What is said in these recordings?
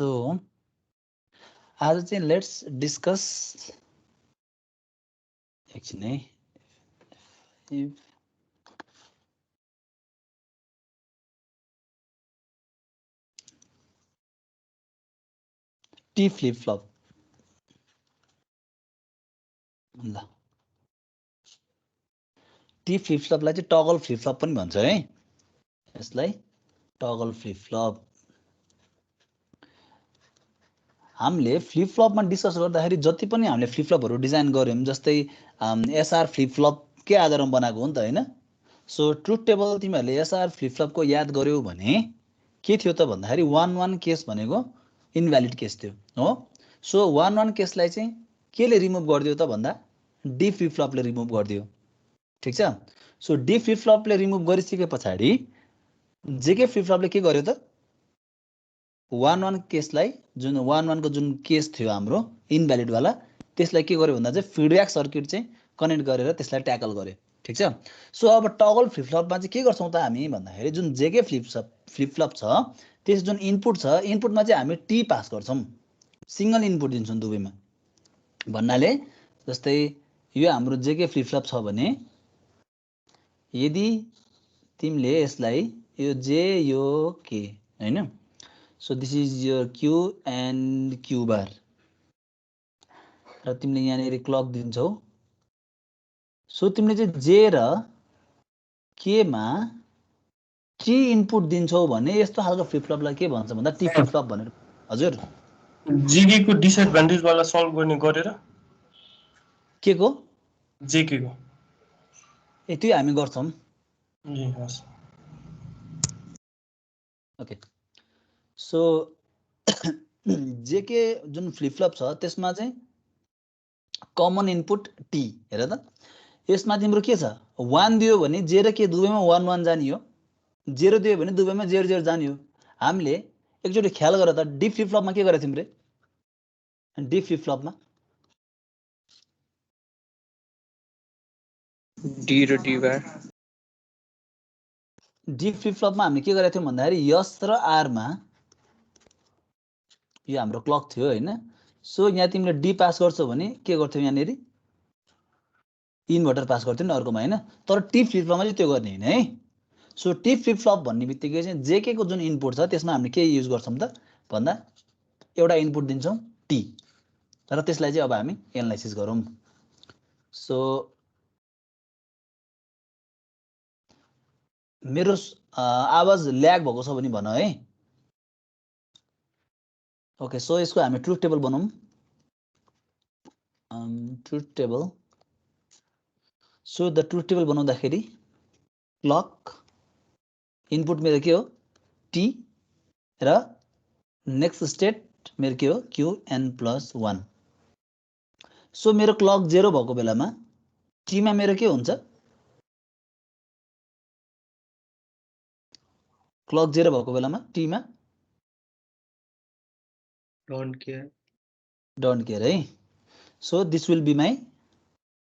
So आज चाहिँ let's discuss एकछिन है टी फ्लिप फ्लप ल टी फ्लिप फ्लपलाई चाहिँ टगल फ्लिप फ्लप पनि भन्छ है यसलाई टगल फ्लिप फ्लप हामीले फ्लिप फ्लपमा डिस्कस गर्दाखेरि जति पनि हामीले फ्लिप फ्लपहरू डिजाइन गर्यौं जस्तै एसआर फ्लिप फ्लप के आधारमा बनाएको हो नि त हैन सो ट्रुथ टेबल तिमीहरूले एसआर फ्लिप फ्लपको याद गर्यौ भने के थियो त भन्दाखेरि 1-1 केस भनेको इनभ्यालिड केस थियो हो सो 1-1 केसलाई चाहिँ केले रिमुभ गर्दियो त भन्दा डी फ्लिप फ्लपले रिमुभ गर्दियो ठीक छ सो डी फ्लिप फ्लपले रिमुभ गरिसकेपछि जेके फ्लिप फ्लपले के गर्यो त 1-1 केसलाई जुन 1-1 को जुन केस थियो हाम्रो इनभ्यालिड वाला त्यसलाई के गर्यो भन्दा चाहिँ फिडब्याक सर्किट चाहिँ कनेक्ट गरेर त्यसलाई ट्याकल गर्यो ठीक छ सो अब टगल फ्लिप फ्लपमा चाहिँ के गर्छौं त हामी भन्दाखेरि जुन जेके फ्लिप फ्लप छ त्यस जुन इनपुट छ इनपुटमा चाहिँ हामी टी पास गर्छौं सिंगल इनपुट दिन्छौं दुवैमा भन्नाले जस्तै यो हाम्रो जेके फ्लिप फ्लप छ भने यदि तिमीले यसलाई यो जे यो के हैन So this is your Q and Q bar. र तिमीले यहाँनेरि क्लक दिन्छौ सो तिमीले चाहिँ J र K मा T इनपुट दिन्छौ भने यस्तो खालको फ्लिप फ्लपलाई के भन्छ भन्दा टी फ्लिप फ्लप भनेर हजुर जीके को डिसएडभान्टेज वाला सल्भ गर्ने गरेर के को जेके को ए त्यो हामी गर्छौं ए हस् ओके सो जेके जुन फ्लिप फ्लप छ त्यसमा चाहिँ कमन इनपुट टी हेर त यसमा तिम्रो के छ 1 दियो भने जे र के दुवैमा 1-1 जाने हो 0 दियो भने दुवैमा 0-0 जाने हो हामीले एकचोटी ख्याल गर त डी फ्लिप फ्लपमा के गरे तिमीले डी फ्लिप फ्लपमा डी र डी बार डी फ्लिप फ्लपमा हामीले के गरेका थियौं भन्दाखेरि यस र आर मा यो हाम्रो क्लक थियो हैन सो यहाँ तिमीले डी पास गर्छौ भने के गर्थ्यौ यहाँनेरि इन्भर्टर पास गर्थ्यौ नि अर्कोमा हैन तर टी फ्लिप फ्लपमा चाहिँ त्यो गर्ने हैन है सो टी फ्लिप फ्लप भन्ने बित्तिकै चाहिँ जेके को जुन इनपुट छ त्यसमा हामीले के युज गर्छौं त भन्दा एउटा इनपुट दिन्छौं टी र त्यसलाई चाहिँ अब हामी एनालाइसिस गरौं सो मेरो आवाज ल्याग भएको छ भने भन है ओके सो यसको हामी ट्रुथ टेबल बनाऊं truth table so the truth table बनाउँदाखेरि क्लक इनपुट मेरो के हो टी र नेक्स्ट स्टेट मेरो के हो qn+1 सो मेरो क्लक 0 भएको बेलामा टी मा मेरो के हुन्छ क्लक 0 भएको बेलामा टी मा डोन्ट केयर है so this will be my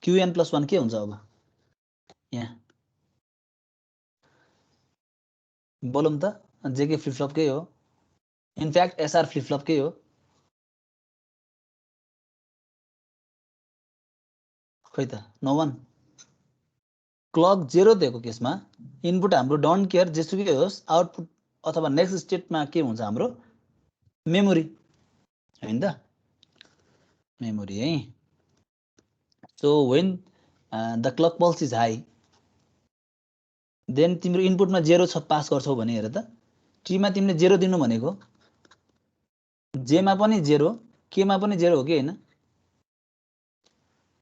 qn+1 के हुन्छ अब यहाँ बोलौं त जेके फ्लिप फ्लप के हो इनफ्याक्ट एसआर फ्लिप फ्लप के हो खै त नो वन क्लक 0 दिएको केसमा इनपुट हाम्रो डोन्ट केयर जेसुकै होस् आउटपुट अथवा नेक्स्ट स्टेटमा के हुन्छ हाम्रो मेमोरी हैन त मेमोरी है so when the clock pulse is high then तिम्रो इनपुटमा 0 छ पास गर्छौ भने हेर त टी मा तिमीले 0 दिनु भनेको जे मा पनि 0 के मा पनि 0 हो कि हैन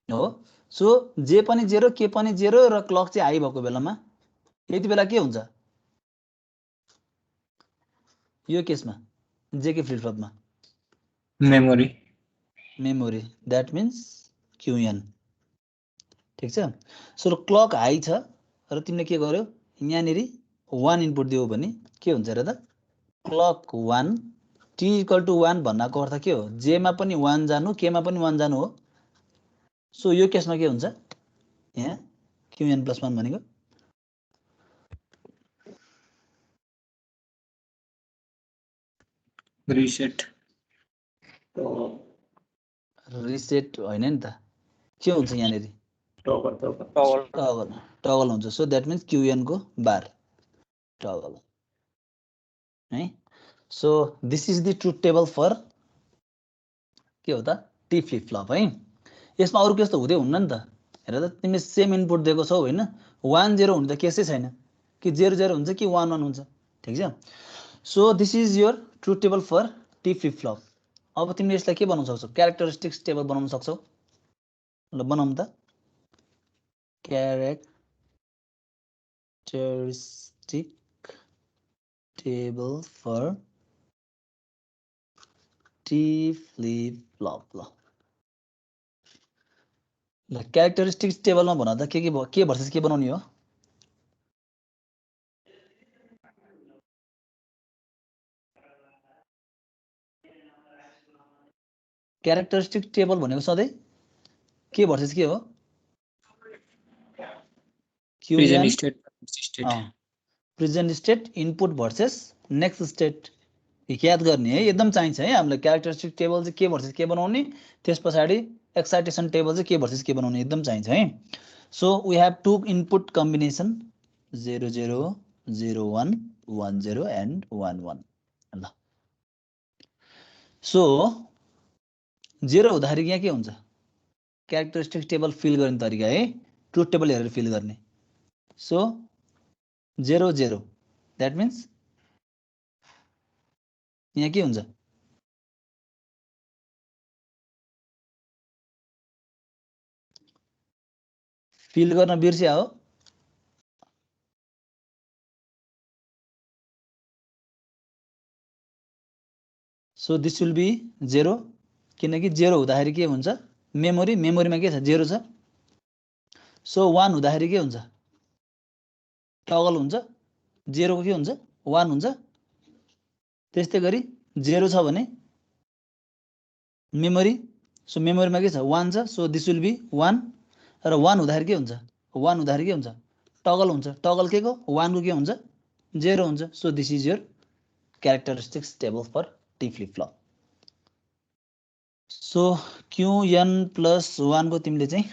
हो सो जे पनि 0 के पनि 0 र क्लक चाहिँ हाई भएको बेलामा यति बेला के हुन्छ यो केसमा जेके फ्लिप फ्लपमा मेमोरी दैट मीन्स qn ठीक छ सो क्लक हाई छ र तिमीले के गर्यो यहाँनेरि 1 इनपुट दियौ भने के हुन्छ र त क्लक 1 t = 1 भन्नको अर्थ के हो जे मा पनि 1 जानु के मा पनि 1 जानु हो सो यो केसमा के हुन्छ यहाँ qn+1 भनेको रिसेट रिसेट होइन नि त, के हुन्छ यहाँनिर टगल टगल हुन्छ। सो द्याट मिन्स क्युएन को बार टगल है। So this is the truth table for के हो त टी फ्लिप फ्लप है। यसमा अरू केस्तो हुँदै हुन्न नि त, हेर त तिमीले सेम इनपुट दिएको छौ होइन, 1 0 हुने त केसै छैन, कि 0 0 हुन्छ कि 1 1 हुन्छ, ठिक छ। So this is your truth table for T flip flop. अब तिमीले यसलाई के बनाउन सक्छौ, क्यारेक्टरिस्टिक्स टेबल बनाउन सक्छौ। ल बनाउँ त, characteristic table for T flip flop. ल क्यारेक्टरिस्टिक्स टेबलमा भन त के भर्सेस के बनाउने हो। क्यारेक्टरिस्टिक टेबल भनेको सधैँ के भर्सेस के हो, present state present state input versus next state. याद गर्ने है, एकदम चाहिन्छ है हामीलाई। क्यारेक्टरिस्टिक टेबल चाहिँ के भर्सेस के बनाउने, त्यस पछाडि एक्साइटेसन टेबल चाहिँ के भर्सेस के बनाउने, एकदम चाहिन्छ है। So we have to input combination 0 0 0 1 1 0 and 1 1। ल सो 0 हुँदाखेरि यहाँ के हुन्छ, क्यारेक्टरिस्टिक टेबल फिल गर्ने तरिका है, ट्रुथ टेबल हेरेर फिल गर्ने। सो 0 0 द्याट मिन्स यहाँ के हुन्छ, फिल गर्न बिर्स्या हो। सो दिस विल बी 0, किनकि 0 हुँदाखेरि के हुन्छ, मेमोरीमा के छ 0 छ। सो 1 हुँदाखेरि के हुन्छ, टगल हुन्छ, 0 को के हुन्छ 1 हुन्छ। त्यस्तै गरी 0 छ भने मेमोरी, सो मेमोरीमा के छ 1 छ। सो दिस विल बी 1, र 1 हुँदाखेरि के हुन्छ, 1 हुँदाखेरि के हुन्छ टगल हुन्छ। टगल के को 1 को के हुन्छ 0 हुन्छ। So this is your characteristics table for T flip flop. So QN plus 1 को तिमीले चाहिँ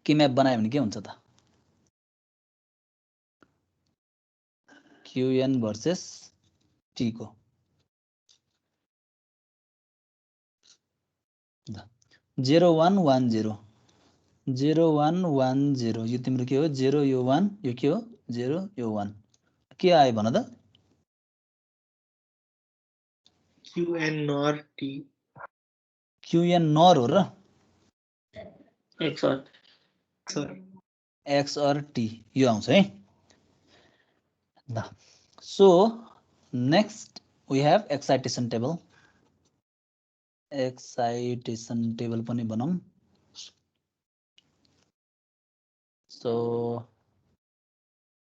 के म्याप बनायो भने के हुन्छ त, क्युएन भर्सेस टी को 0 1 1 0 0 1 1 0, यो तिम्रो के हो 0, यो 1, यो के हो 0, यो 1, के आयो भन त, क्युएन नर टी, क्युएन नर हो र एक्स अर टी, यो आउँछ है। ल so next we have excitation table. Excitation table पनि बनाऊँ। सो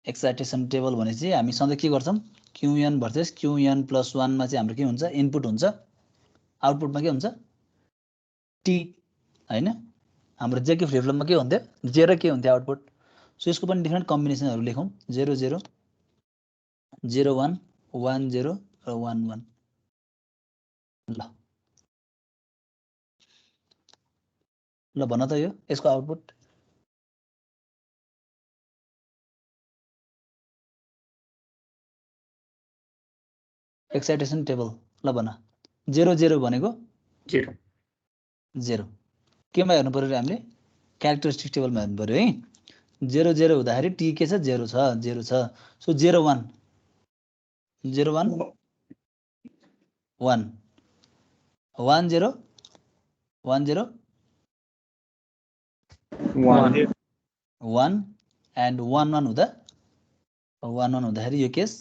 एक्साइटेसन टेबल भनेपछि हामी सधैँ के गर्छौँ, क्युएन भर्सेस क्युएन प्लस 1 मा चाहिँ हाम्रो के हुन्छ, इनपुट हुन्छ, आउटपुटमा के हुन्छ टी होइन। हाम्रो जेके फ्लिप फ्लपमा के हुन्थ्यो 0 के हुन्थ्यो आउटपुट। सो यसको पनि डिफ्रेन्ट कम्बिनेसनहरू लेखौँ, 0 0 0 1 1 0 र 1 1। ल भन त यो यसको आउटपुट, एक्साइटेसन टेबल। ल भन 0 0 भनेको 0, केमा हेर्नु पर्यो हामीले क्यारेक्टरिस्टिक टेबलमा हेर्नु पर्यो है। 0 0 हुँदाखेरि टी के छ 0 छ 0 छ। सो 0 1 0 1 1 1 0 1 0 1 एन्ड 1 1 हुँदा 1 1 हुँदाखेरि यो केस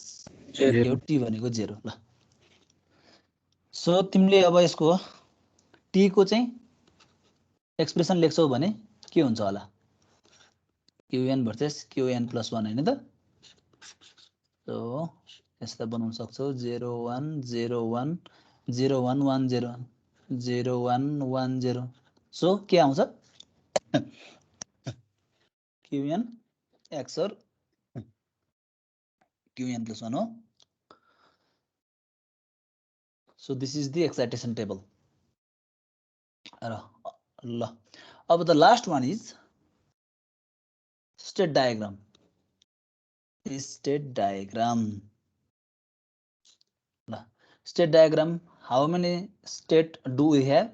यो टी भनेको 0। ल सो तिमीले अब यसको टी को चाहिँ एक्सप्रेसन लेख्छौ भने के हुन्छ होला, क्युएन भर्सेस क्युएन प्लस 1 होइन त। सो यसलाई बनाउन सक्छौ 0 1 0 1 0 1 1 0 0 1 1 0। सो के आउँछ क्युएन एक्स और क्युएन प्लस 1 हो। So this is the excitation table र ल अब the last one is state diagram ल state diagram how many state do we have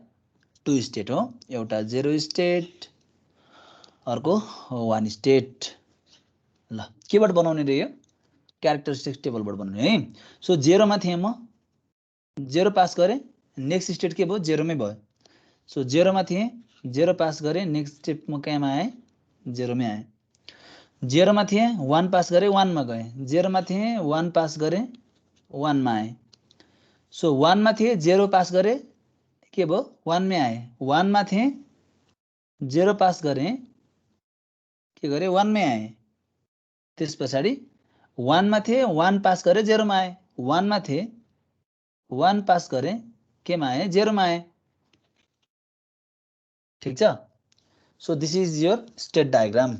2 state हो एउटा 0 स्टेट अर्को 1 स्टेट ल केबाट बनाउने रे यो क्यारेक्टरिस्टिक्स टेबलबाट बनाउने है सो 0 मा थिए म 0 पास गरे नेक्स्ट स्टेट के भयो 0 मै भयो सो 0 मा थिए 0 पास गरे नेक्स्ट स्टेप म कहाँमा आए 0 मै आए 0 मा थिए 1 पास गरे 1 मा गए 0 मा थिए 1 पास गरे 1 मा आए सो 1 मा थिए 0 पास गरे के भयो 1 मै आए 1 मा थिए 0 पास गरे के गरे 1 मै आए त्यस पछाडी 1 मा थिए 1 पास गरे 0 मा आए 1 मा थिए 1 पास गरे के मा आए 0 मा आए ठीक छ so this is your state diagram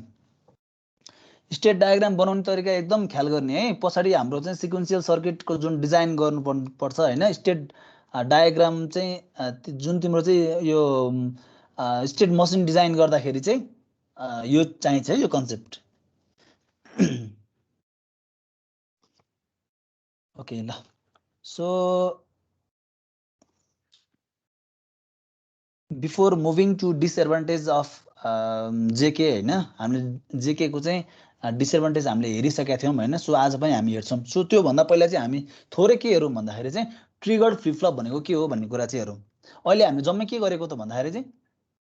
state diagram बनाउने तरिका एकदम ख्याल गर्ने है पछाडी हाम्रो चाहिँ सिक्वेन्शियल सर्किटको जुन डिजाइन गर्नु पर्छ हैन स्टेट डायग्राम चाहिँ जुन तिम्रो चाहिँ यो स्टेट मसिन डिजाइन गर्दाखेरि चाहिँ यो चाहिन्छ है यो कन्सेप्ट ओके ल so before moving to disadvantage of JK हैन हामीले जेके को चाहिँ डिसएडभान्टेज हामीले हेरिसकेका थियौँ हैन सो आज पनि हामी हेर्छौँ सो त्यो भन्दा पहिला चाहिँ हामी थोरै के हेरौँ भन्दाखेरि चाहिँ ट्रिगर्ड फ्लिप फ्लप भनेको के हो भन्ने कुरा चाहिँ हेरौँ अहिले हामी जम्मै के गरेको त भन्दाखेरि चाहिँ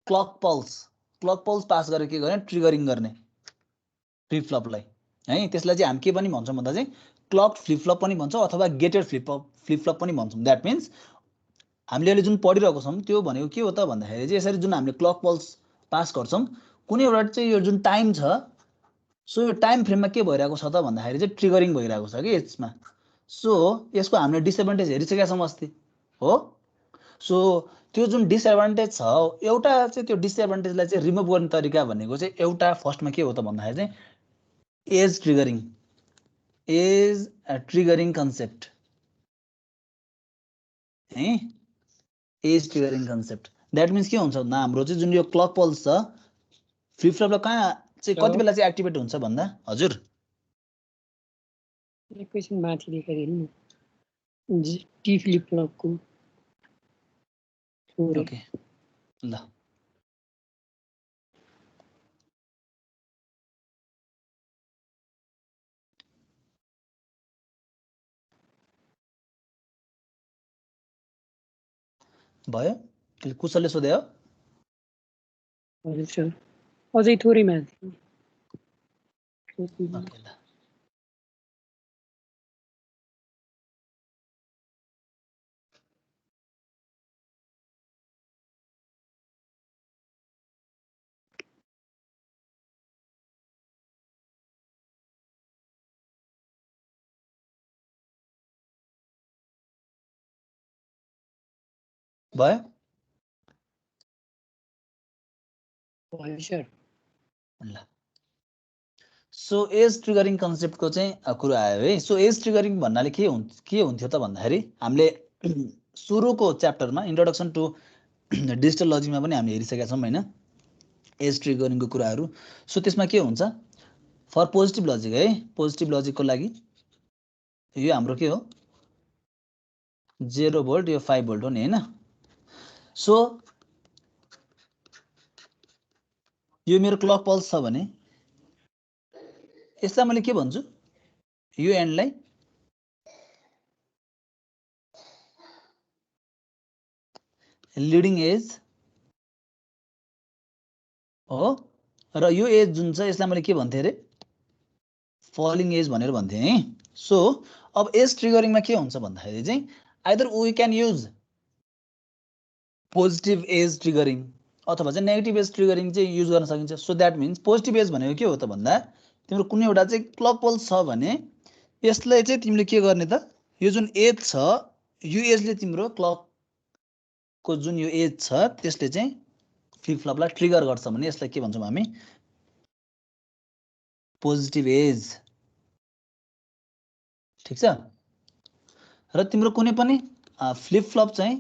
क्लक पल्स पास गरेर के गर्ने ट्रिगरिङ गर्ने फ्लिप फ्लपलाई है त्यसलाई चाहिँ हामी के पनि भन्छौँ भन्दा चाहिँ क्लक फ्लिप फ्लप पनि भन्छौँ अथवा गेटेड फ्लिप फ्लप पनि भन्छौँ द्याट मिन्स हामीले अहिले जुन पढिरहेको छौँ त्यो भनेको के हो त भन्दाखेरि चाहिँ यसरी जुन हामीले क्लक पल्स पास गर्छौँ कुनै एउटा चाहिँ यो जुन टाइम छ सो यो टाइम फ्रेममा के भइरहेको छ त भन्दाखेरि चाहिँ ट्रिगरिङ भइरहेको छ कि यसमा सो यसको हामीले डिसएडभान्टेज हेरिसकेका छौँ अस्ति हो सो त्यो जुन डिसएडभान्टेज छ एउटा चाहिँ त्यो डिसएडभान्टेजलाई चाहिँ रिमुभ गर्ने तरिका भनेको चाहिँ एउटा फर्स्टमा के हो त भन्दाखेरि चाहिँ एज ट्रिगरिङ कन्सेप्ट है edge triggering concept that means के हुन्छ भन्दा हाम्रो चाहिँ जुन यो क्लक पल्स छ फ्लिप फ्लपलाई कहाँ चाहिँ कति बेला चाहिँ एक्टिभेट हुन्छ भन्दा हजुर एकैछिन माथि देखाइदिनु न टी फ्लिप फ्लपको ओके ल भयो कुशलले सोध्यो हजुर सर अझै थोरै माथि ओके ल भयो भयो सर ल सो एज ट्रिगरिङ कन्सेप्टको चाहिँ कुरा आयो है सो एज ट्रिगरिङ भन्नाले के हुन्थ्यो त भन्दाखेरि हामीले सुरुको च्याप्टरमा इन्ट्रोडक्सन टु डिजिटल लजिकमा पनि हामी हेरिसकेका छौँ हैन एज ट्रिगरिङको कुराहरू सो त्यसमा के हुन्छ फर पोजिटिभ लजिक है पोजिटिभ लजिकको लागि यो हाम्रो के हो 0 भोल्ट यो 5 भोल्ट हो नि हैन सो यो मेरो क्लक पल्स छ भने यसलाई मैले के भन्छु यो एन्डलाई लिडिङ एज हो र यो एज जुन छ यसलाई मैले के भन्थे अरे फलिङ एज भनेर भन्थे है सो अब एज ट्रिगरिङमा के हुन्छ भन्दाखेरि चाहिँ either we can use positive edge triggering अथवा चाहिँ नेगेटिभ एज ट्रिगरिङ चाहिँ युज गर्न सकिन्छ so that means positive edge भनेको के हो त भन्दा तिम्रो कुनै एउटा चाहिँ क्लक पल्स छ भने यसलाई चाहिँ तिमीले के गर्ने त यो जुन एज छ यो एजले तिम्रो क्लकको जुन यो एज छ त्यसले चाहिँ फ्लिप फ्लपलाई ट्रिगर गर्छ भने यसलाई के भन्छौँ हामी पोजिटिभ एज ठीक छ र तिम्रो कुनै पनि फ्लिप फ्लप चाहिँ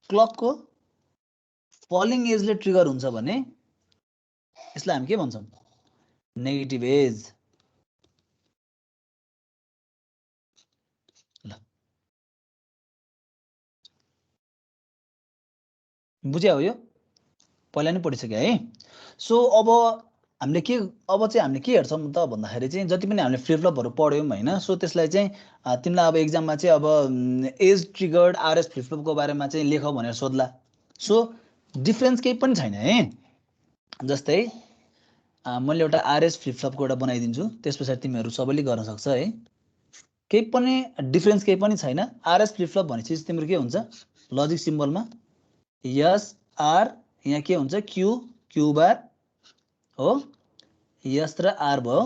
क्लकको फलिङ एजले ट्रिगर हुन्छ भने यसलाई हामी के भन्छौँ नेगेटिभ एज ल बुझ्या हो यो पहिला नै पढिसक्यो है सो अब हामीले के हेर्छौँ त भन्दाखेरि चाहिँ जति पनि हामीले फ्लिप फ्लपहरु पढ्यौं हैन सो त्यसलाई चाहिँ तिमीलाई अब एक्जाममा चाहिँ अब एज ट्रिगर्ड आरएस फ्लिप फ्लपको बारेमा चाहिँ लेख भनेर सोध्ला सो डिफरेन्स केही पनि छैन है जस्तै मैले एउटा आरएस फ्लिप फ्लपको एउटा बनाइदिन्छु त्यसपछि तिमीहरु सबैले गर्न सक्छ है केही पनि डिफरेन्स केही पनि छैन आरएस फ्लिप फ्लप भनेपछि तिम्रो के हुन्छ लजिक सिम्बलमा एस आर यहाँ के हुन्छ क्यू क्यू बार हो एस र आर भयो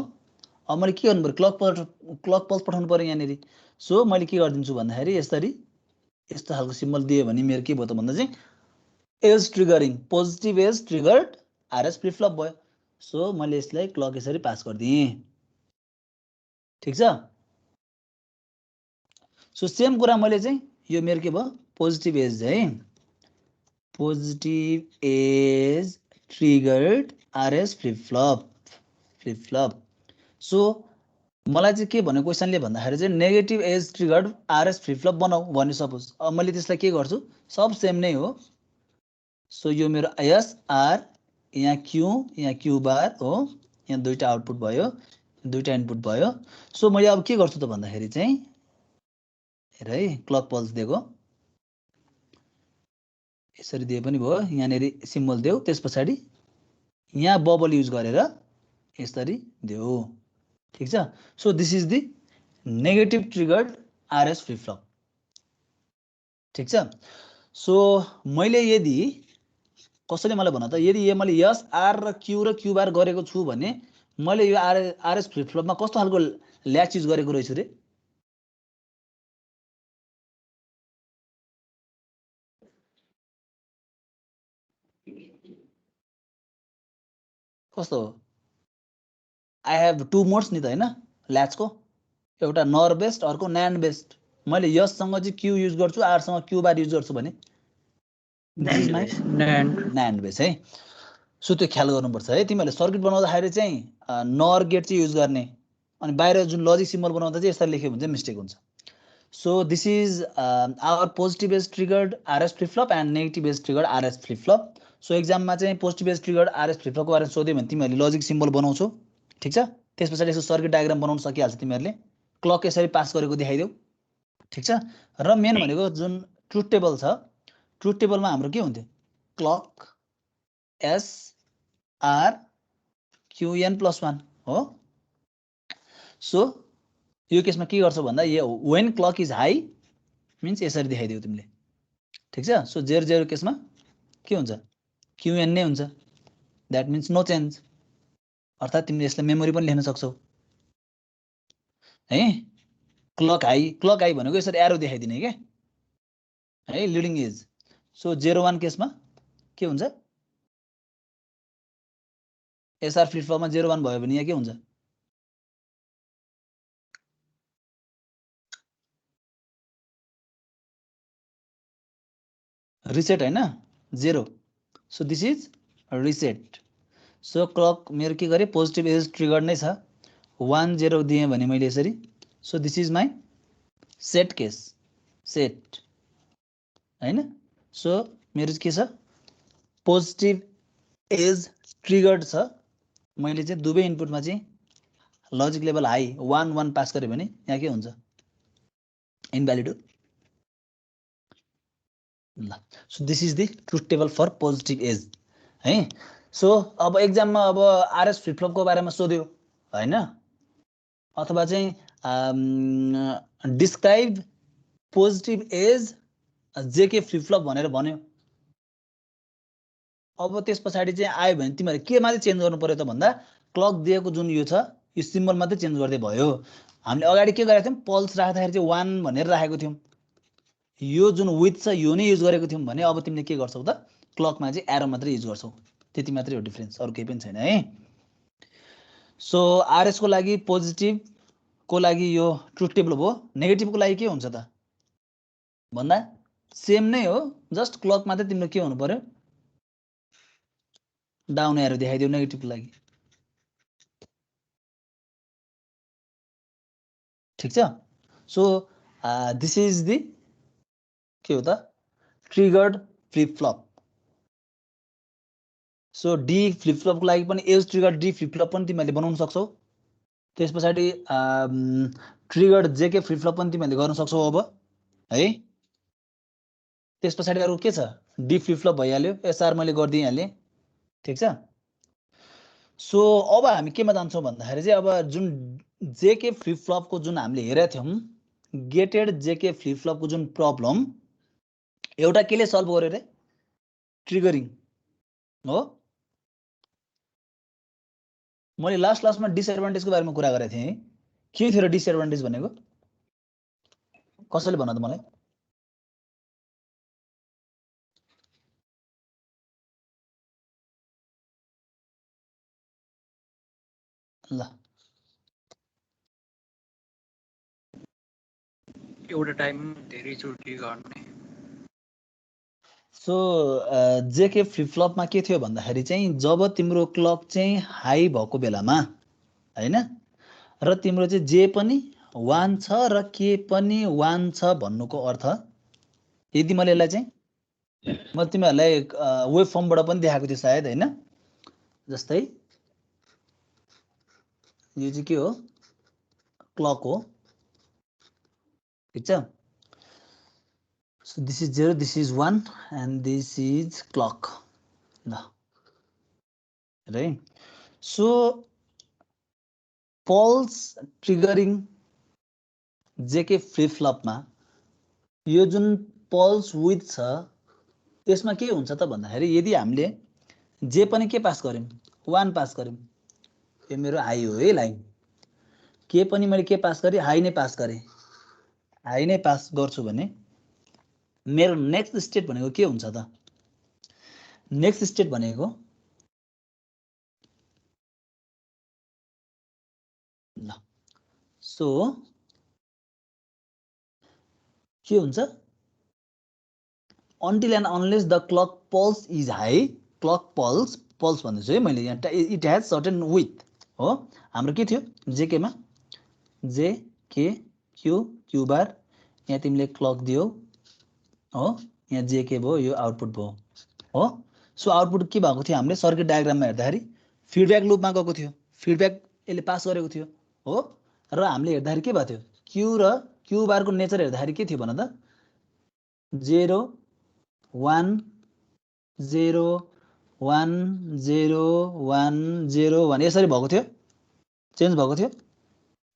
अब मैले के गर्नु पर्यो क्लक पल्स पठाउनु पर्यो यहाँनेरि सो मैले के गर्दिन्छु भन्दाखेरि यसरी यस्तो खालको सिम्बल दिए भने मेरो के भयो त भन्दा चाहिँ edge triggering positive edge triggered RS flip flop भयो सो मैले यसलाई क्लक यसरी पास गरिदिएँ ठीक छ सो सेम कुरा मैले चाहिँ यो मेरो के भयो पोजिटिभ एज है positive edge triggered RS flip flop so मलाई चाहिँ के भन्यो क्वेशनले भन्दाखेरि चाहिँ negative edge triggered RS flip flop बनाऊ भन्यो सपोज अब मैले त्यसलाई के गर्छु सब सेम नै हो सो यो मेरो एस आर यहाँ क्यू बार हो यहाँ दुईटा आउटपुट भयो दुईटा इनपुट भयो सो मैले अब के गर्छु त भन्दाखेरि चाहिँ हेर है क्लक पल्स दिएको यसरी दिए पनि भयो यहाँनेरि सिम्बल देऊ त्यसपछि यहाँ बबल युज गरेर यसरी देऊ ठीक छ so this is the negative triggered RS flip flop ठीक छ सो मैले यदि कसैले मलाई भन त यदि मैले एस आर र क्यू बार गरेको छु भने मैले यो आरएस फ्लिप फ्लपमा कस्तो खालको ल्याच युज गरेको रहेछु रे कस्तो हो आई हेभ टु मोड्स नि त हैन ल्याचको एउटा नर बेस्ड अर्को न्यान्ड बेस्ड मैले यससँग चाहिँ क्यू युज गर्छु आर सँग क्यू बार युज गर्छु भने न्यान्ड बेस्ड है सो त्यो ख्याल गर्नुपर्छ है तिमीहरूले सर्किट बनाउँदाखेरि चाहिँ नर गेट चाहिँ युज गर्ने अनि बाहिर जुन लजिक सिम्बल बनाउँदा चाहिँ यसरी लेख्यो भने चाहिँ मिस्टेक हुन्छ so this is our positive edge triggered RS flip flop and negative edge triggered RS flip flop so एक्जाममा चाहिँ positive edge triggered RS flip फ्लपको बारेमा सोध्यो भने तिमीहरूले लजिक सिम्बल बनाउँछौ ठीक छ त्यसपछि यसो सर्किट डायग्राम बनाउन सकिहाल्छ तिमीहरूले क्लक यसरी पास गरेको देखाइदेऊ ठीक छ र मेन भनेको जुन ट्रुथ टेबल छ ट्रुथ टेबलमा हाम्रो के हुन्थ्यो क्लक एस आर क्यूएन + 1 हो सो यो केसमा के गर्छौ भन्दा यो when clock is high means यसरी देखाइदेऊ तिमीले ठीक छ सो 0 केसमा के हुन्छ क्यूएन नै हुन्छ दैट मिन्स नो चेन्ज अर्थात् तिमीले यसलाई मेमोरी पनि लेख्न सक्छौ है क्लक हाई भनेको यसरी एरो देखाइदिने के है लिडिङ एज सो 0 1 केसमा के हुन्छ एसआर फ्लिप फ्लपमा 0 1 भयो भने यहाँ के हुन्छ रिसेट हैन 0 so this is reset so clock मेरो के गरे पोजिटिभ एज ट्रिगर्ड नै छ 1 0 दिए भने मैले यसरी so this is my set case set हैन सो मेरो के छ पोजिटिभ एज ट्रिगर्ड छ मैले चाहिँ दुवै इनपुटमा चाहिँ लजिक लेभल हाई 1 1 पास गरे भने यहाँ के हुन्छ इनभ्यालिड हो ल so this is the truth table for positive edge है सो अब एक्जाममा अब आरएस फ्लिप फ्लपको बारेमा सोध्यो हैन अथवा चाहिँ describe positive edge JK flip flop भनेर भन्यो अब त्यसपछि चाहिँ आयो भने तिमीहरु केमा चाहिँ चेन्ज गर्नु पर्यो त भन्दा क्लक दिएको जुन यो छ यो सिम्बल मात्रै चेन्ज गर्दै भयो हामीले अगाडि के गरेका थियौं पल्स राख्दाखेरि चाहिँ 1 भनेर राखेको थियौं यो जुन विथ छ यो नै युज गरेको थियौं भने अब तिमीले के गर्छौ त क्लकमा चाहिँ एरो मात्रै युज गर्छौ त्यति मात्रै हो डिफरेन्स अरु केही पनि छैन है सो आरएस को लागि पोजिटिभ को लागि यो ट्रुथ टेबल हो नेगेटिभ को लागि के हुन्छ त भन्दा सेम नै हो, जस्ट क्लक मात्रै तिम्रो के हुनु पर्यो, डाउन एरो देखाइदियो नेगेटिभको लागि। ठिक छ। सो दिस इज द के हो त triggered flip flop. So D flip फ्लपको लागि पनि edge triggered D flip flop पनि तिमीहरूले बनाउन सक्छौ। त्यस पछाडि ट्रिगर्ड जेके फ्लिप फ्लप पनि तिमीहरूले गर्न सक्छौ अब है। त्यस पछाडि अरु के छ, डी फ्लिप फ्लप भइहाल्यो, एसआर मैले गरिदिइहालेँ। ठिक छ। सो अब हामी केमा जान्छौँ भन्दाखेरि चाहिँ अब जुन जेके फ्लिप फ्लपको जुन हामीले हेरेका थियौँ, गेटेड जेके फ्लिप फ्लपको जुन प्रब्लम एउटा केले सल्भ गर्यो रे, ट्रिगरिङ हो। मैले लास्टमा डिसएडभान्टेजको बारेमा कुरा गरेको थिएँ। के थियो र डिसएडभान्टेज भनेको, कसैले भन त मलाई। ल एउटा टाइममा धेरै चोटि गर्ने। सो जेके फ्लिप फ्लपमा के थियो भन्दाखेरि चाहिँ जब तिम्रो क्लक चाहिँ हाई भएको बेलामा हैन, र तिम्रो चाहिँ जे पनि 1 छ र के पनि 1 छ भन्नुको अर्थ, यदि मैले यसलाई चाहिँ म तिमीहरूलाई वेब फर्मबाट पनि देखाएको थिएँ सायद हैन, जस्तै यो चाहिँ के हो, क्लक हो। ठिक छ। So this is 0, this is 1 and this is clock. ल right. So pulse triggering JK flip फ्लपमा यो जुन पल्स विथ छ त्यसमा के हुन्छ त भन्दाखेरि यदि हामीले जे पनि के पास गर्यौं 1 पास गर्यौं, यो मेरो हाई हो है लाइन, के पनि मैले के पास गरे, हाई नै पास गरे, हाई नै पास गर्छु भने मेरो नेक्स्ट स्टेट भनेको के हुन्छ त, नेक्स्ट स्टेट भनेको ल सो के हुन्छ, until and unless the clock pulse is high, clock pulse भन्दैछु है मैले यहाँ, इट हैज सर्टेन विथ हो। हाम्रो के थियो जेके मा जे के क्यू क्यू बार, यहाँ तिमीले क्लक दियौ हो, यहाँ जेके भयो, यो आउटपुट भयो हो। सो आउटपुट के भएको थियो, हामीले सर्किट डायग्राममा हेर्दाखेरि फिडब्याक लुपमा गएको थियो, फिडब्याक यसले पास गरेको थियो हो। र हामीले हेर्दाखेरि के भएको थियो, क्यू र क्यू बारको नेचर हेर्दाखेरि के थियो भन त, 0 1 0 1 0 1 0 1 यसरी भएको थियो, चेन्ज भएको थियो।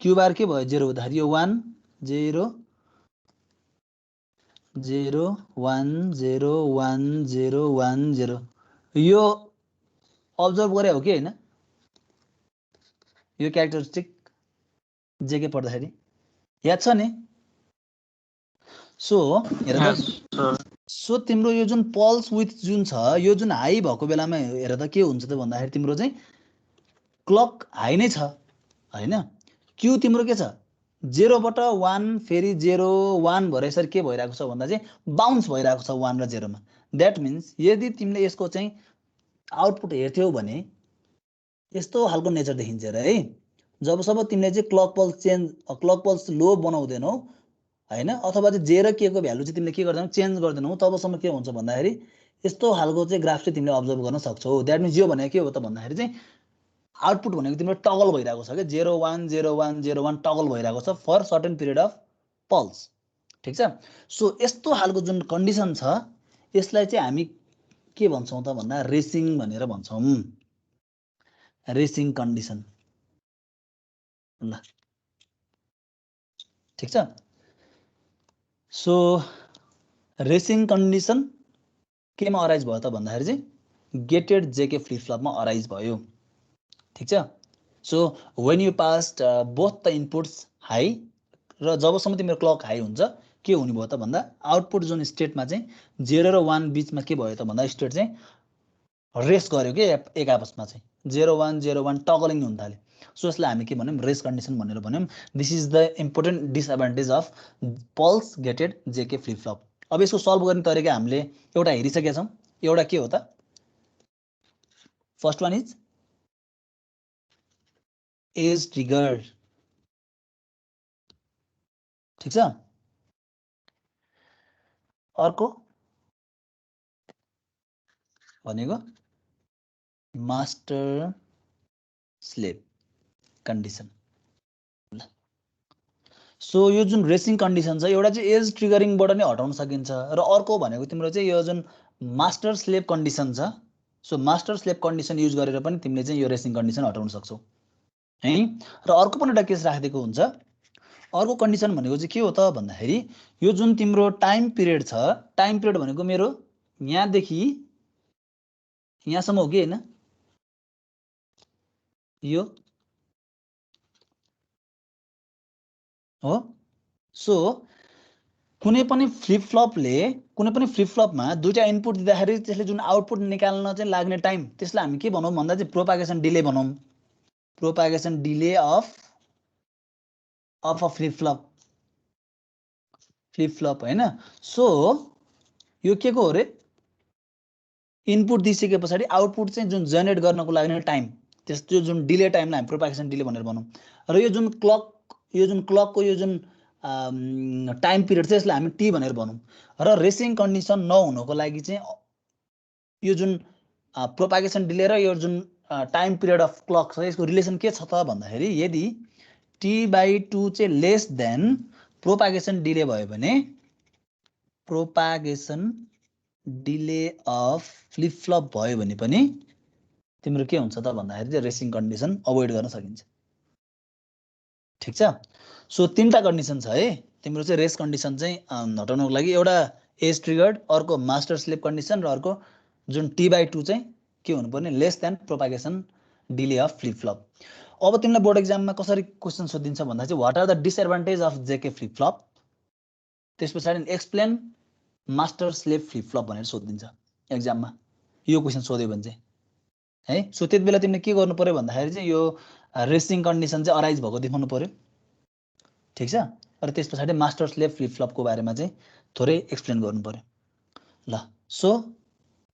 क्यू बार के भयो, 0 हुँदाखेरि यो 1 0 0 1 0 1 0 1 0 यो अब्जर्भ गरे हो कि हैन, यो क्यारेक्टरिस्टिक जेके पढ्दाखेरि याद छ नि। सो हेर त, सो तिम्रो यो जुन पल्स विथ जुन छ, यो जुन हाई भएको बेलामा हेर त के हुन्छ त भन्दाखेरि तिम्रो चाहिँ क्लक हाई नै छ हैन, क्यू तिम्रो के छ 0 बाट 1 फेरि 0 1 भएर यसरी के भइरहेको छ भन्दा चाहिँ बाउन्स भइरहेको छ 1 र 0 मा। दैट मिन्स यदि तिमीले यसको चाहिँ आउटपुट हेर्थ्यौ भने यस्तो खालको नेचर देखिन्छ र है। जबसम्म तिमीले चाहिँ क्लक पल्स लो बनाउँदैनौ हैन, अथवा चाहिँ जे र के को भ्यालु चाहिँ तिमीले के गर्दैनौ, चेन्ज गर्दैनौ, तबसम्म के हुन्छ भन्दाखेरि यस्तो खालको चाहिँ ग्राफ चाहिँ तिमीले अब्जर्भ गर्न सक्छौ। दैट मिन्स यो भनेको के हो त भन्दाखेरि चाहिँ आउटपुट भनेको तिम्रो टगल भइरहेको छ के, 0 1 0 1 0 1 टगल भइरहेको छ for certain period of pulse. ठिक छ। सो यस्तो खालको जुन कन्डिसन छ यसलाई चाहिँ हामी के भन्छौं त भन्दा रेसिङ भनेर भन्छौं, रेसिङ कन्डिसन। ल ठिक छ। सो रेसिङ कन्डिसन केमा अराइज भयो त भन्दाखेरि चाहिँ गेटेड जेके फ्लिप फ्लपमा अराइज भयो। ठिक छ। So when you passed both the inputs high, र जबसम्म तिम्रो क्लक हाई हुन्छ के हुने भयो त भन्दा आउटपुट जुन स्टेटमा चाहिँ 0 र 1 बीचमा के भयो त भन्दा स्टेट चाहिँ रेस गर्यो के एक आपसमा चाहिँ 0 1 0 1 टगलिङ हुन थाल्यो। सो यसलाई हामी के भन्यौं, रेस कन्डिसन भनेर भन्यौं। This is the important disadvantage of pulse gated JK flip flop. अब यसको सल्भ गर्ने तरिका हामीले एउटा हेरिसकेका छौँ। एउटा के हो त, first one is edge trigger, ठिक छ। अर्को भनेको मास्टर स्लेभ कन्डिसन। सो यो जुन रेसिङ कन्डिसन छ एउटा चाहिँ एज ट्रिगरिङबाट नै हटाउन सकिन्छ, र अर्को भनेको तिम्रो चाहिँ यो जुन मास्टर स्लेभ कन्डिसन छ, so master slave condition use गरेर पनि तिमीले चाहिँ यो रेसिङ कन्डिसन हटाउन सक्छौ है। र अर्को पनि एउटा केस राखिदिएको हुन्छ। अर्को कन्डिसन भनेको चाहिँ के हो त भन्दाखेरि यो जुन तिम्रो टाइम पिरियड छ, टाइम पिरियड भनेको मेरो यहाँदेखि यहाँसम्म हो कि होइन, यो हो। सो कुनै पनि फ्लिपफ्लपमा दुईटा इनपुट दिँदाखेरि त्यसले जुन आउटपुट निकाल्न चाहिँ लाग्ने टाइम, त्यसलाई हामी के भनौँ भन्दा चाहिँ प्रोपागेसन डिले भनौँ। Propagation delay of a flip-flop होइन। सो यो के को हो रे, इनपुट दिइसके पछाडि आउटपुट चाहिँ जुन जेनेरेट गर्नको लाग्ने टाइम, त्यो जुन डिले टाइमलाई हामी प्रोपागेसन डिले भनेर भनौँ। र यो जुन क्लकको यो जुन टाइम पिरियड छ यसलाई हामी टी भनेर भनौँ। र रेसिङ कन्डिसन नहुनको लागि चाहिँ यो जुन प्रोपागेसन डिले र यो जुन टाइम पिरियड अफ क्लक छ यसको रिलेसन के छ त भन्दाखेरि यदि t/2 चाहिँ लेस देन प्रोपागेसन डिले भयो भने प्रोपागेसन डिले अफ फ्लिपफ्लप भयो भने पनि तिम्रो के हुन्छ त भन्दाखेरि चाहिँ रेसिङ कन्डिसन अभोइड गर्न सकिन्छ, ठिक छ। सो तीनटा कन्डिसन छ है तिम्रो चाहिँ रेस कन्डिसन चाहिँ हटाउनको लागि। एउटा एज ट्रिगर्ड, अर्को मास्टर स्लेभ कन्डिसन, र अर्को जुन t/2 चाहिँ के हुनुपर्ने, less than propagation delay of flip flop. अब तिमीलाई बोर्ड एक्जाममा कसरी क्वेसन सोधिन्छ भन्दा चाहिँ what are the disadvantage of JK flip flop, त्यस पछाडि एक्सप्लेन मास्टर स्लेभ फ्लिपफ्लप भनेर सोधिदिन्छ एक्जाममा। यो क्वेसन सोध्यो भने चाहिँ है। सो त्यति बेला तिमीले के गर्नु पर्यो भन्दाखेरि चाहिँ यो रेसिङ कन्डिसन चाहिँ अराइज भएको देखाउनु पर्यो, ठिक छ। र त्यस पछाडि मास्टर स्लेभ फ्लिपफ्लपको बारेमा चाहिँ थोरै एक्सप्लेन गर्नु पर्यो। ल सो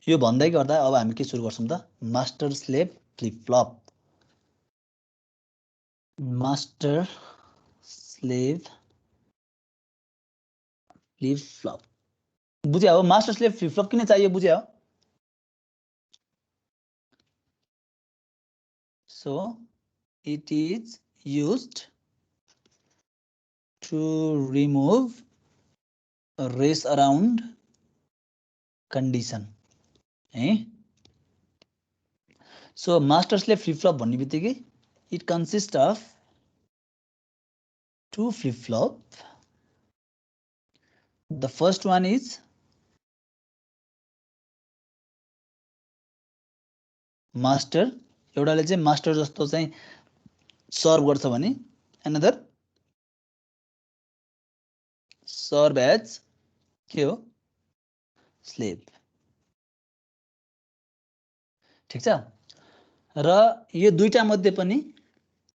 यो भन्दै गर्दा अब हामी के सुरु गर्छौँ त, master slave flip flop. Master slave flip flop बुझ्या हो, मास्टर स्लेभ फ्लिपफ्लप किन चाहियो बुझ्या हो। So it is used to remove a race around condition है। So master slave flip flop भन्ने बित्तिकै it consists of two flip flop. The first one is master, एउटाले चाहिँ मास्टर जस्तो चाहिँ सर्भ गर्छ भने अनदर सर्भ एज के हो, स्लेभ, ठिक छ। र यो दुईटा मध्ये पनि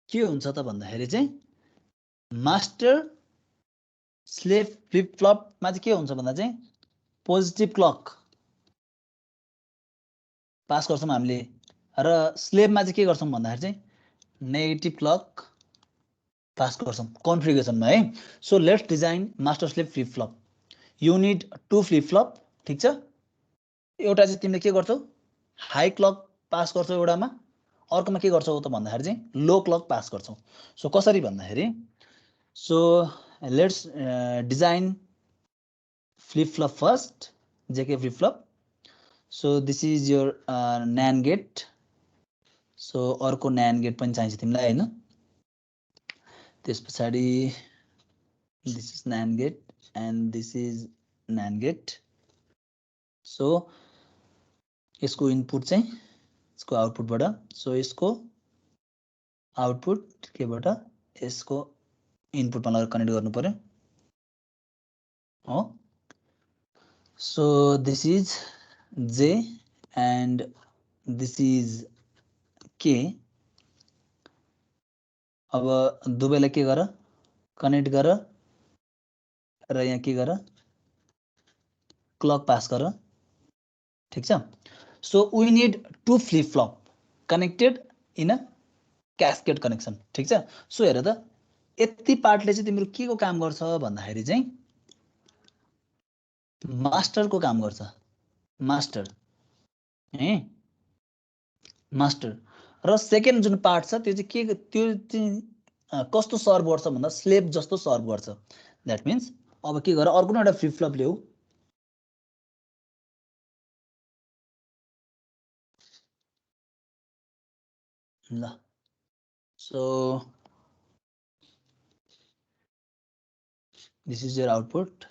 के हुन्छ त भन्दाखेरि चाहिँ मास्टर स्लेभ फ्लिपफ्लपमा चाहिँ के हुन्छ भन्दा चाहिँ पोजिटिभ क्लक पास गर्छौँ हामीले, र स्लेभमा चाहिँ के गर्छौँ भन्दाखेरि चाहिँ नेगेटिभ क्लक पास गर्छौँ कन्फिगरेसनमा है। So let's design master slave flip flop. You need to flip flop, ठिक छ। एउटा चाहिँ तिमीले के गर्छौ, हाई क्लक पास गर्छौ एउटामा, अर्कोमा के गर्छौ त भन्दाखेरि चाहिँ लो क्लक पास गर्छौ। सो कसरी भन्दाखेरि so let's design flip flop first, JK flip flop. So this is your NAND gate. So अर्को NAND गेट पनि चाहिन्छ तिमीलाई होइन। त्यस पछाडि this is NAND gate and this is NAND gate. So यसको इनपुट चाहिँ यसको आउटपुटबाट, सो यसको आउटपुट केबाट यसको इनपुटमा लगेर कनेक्ट गर्नु पर्यो हो। So this is J and this is K। अब दुवैलाई के गर, कनेक्ट गर र यहाँ के गर, क्लक पास गर ठीक छ so we need 2 flip flop connected in a cascade connection ठीक छ सो हेर त यति पार्टले चाहिँ तिम्रो के को काम गर्छ भन्दाखेरि चाहिँ मास्टरको काम गर्छ मास्टर है मास्टर र सेकेन्ड जुन पार्ट छ त्यो चाहिँ के त्यो चाहिँ कस्तो सर्भ गर्छ भन्दा स्लेभ जस्तो सर्भ गर्छ द्याट मिन्स अब के गर अर्को एउटा फ्लिप फ्लप ल्याऊ ल so this is your output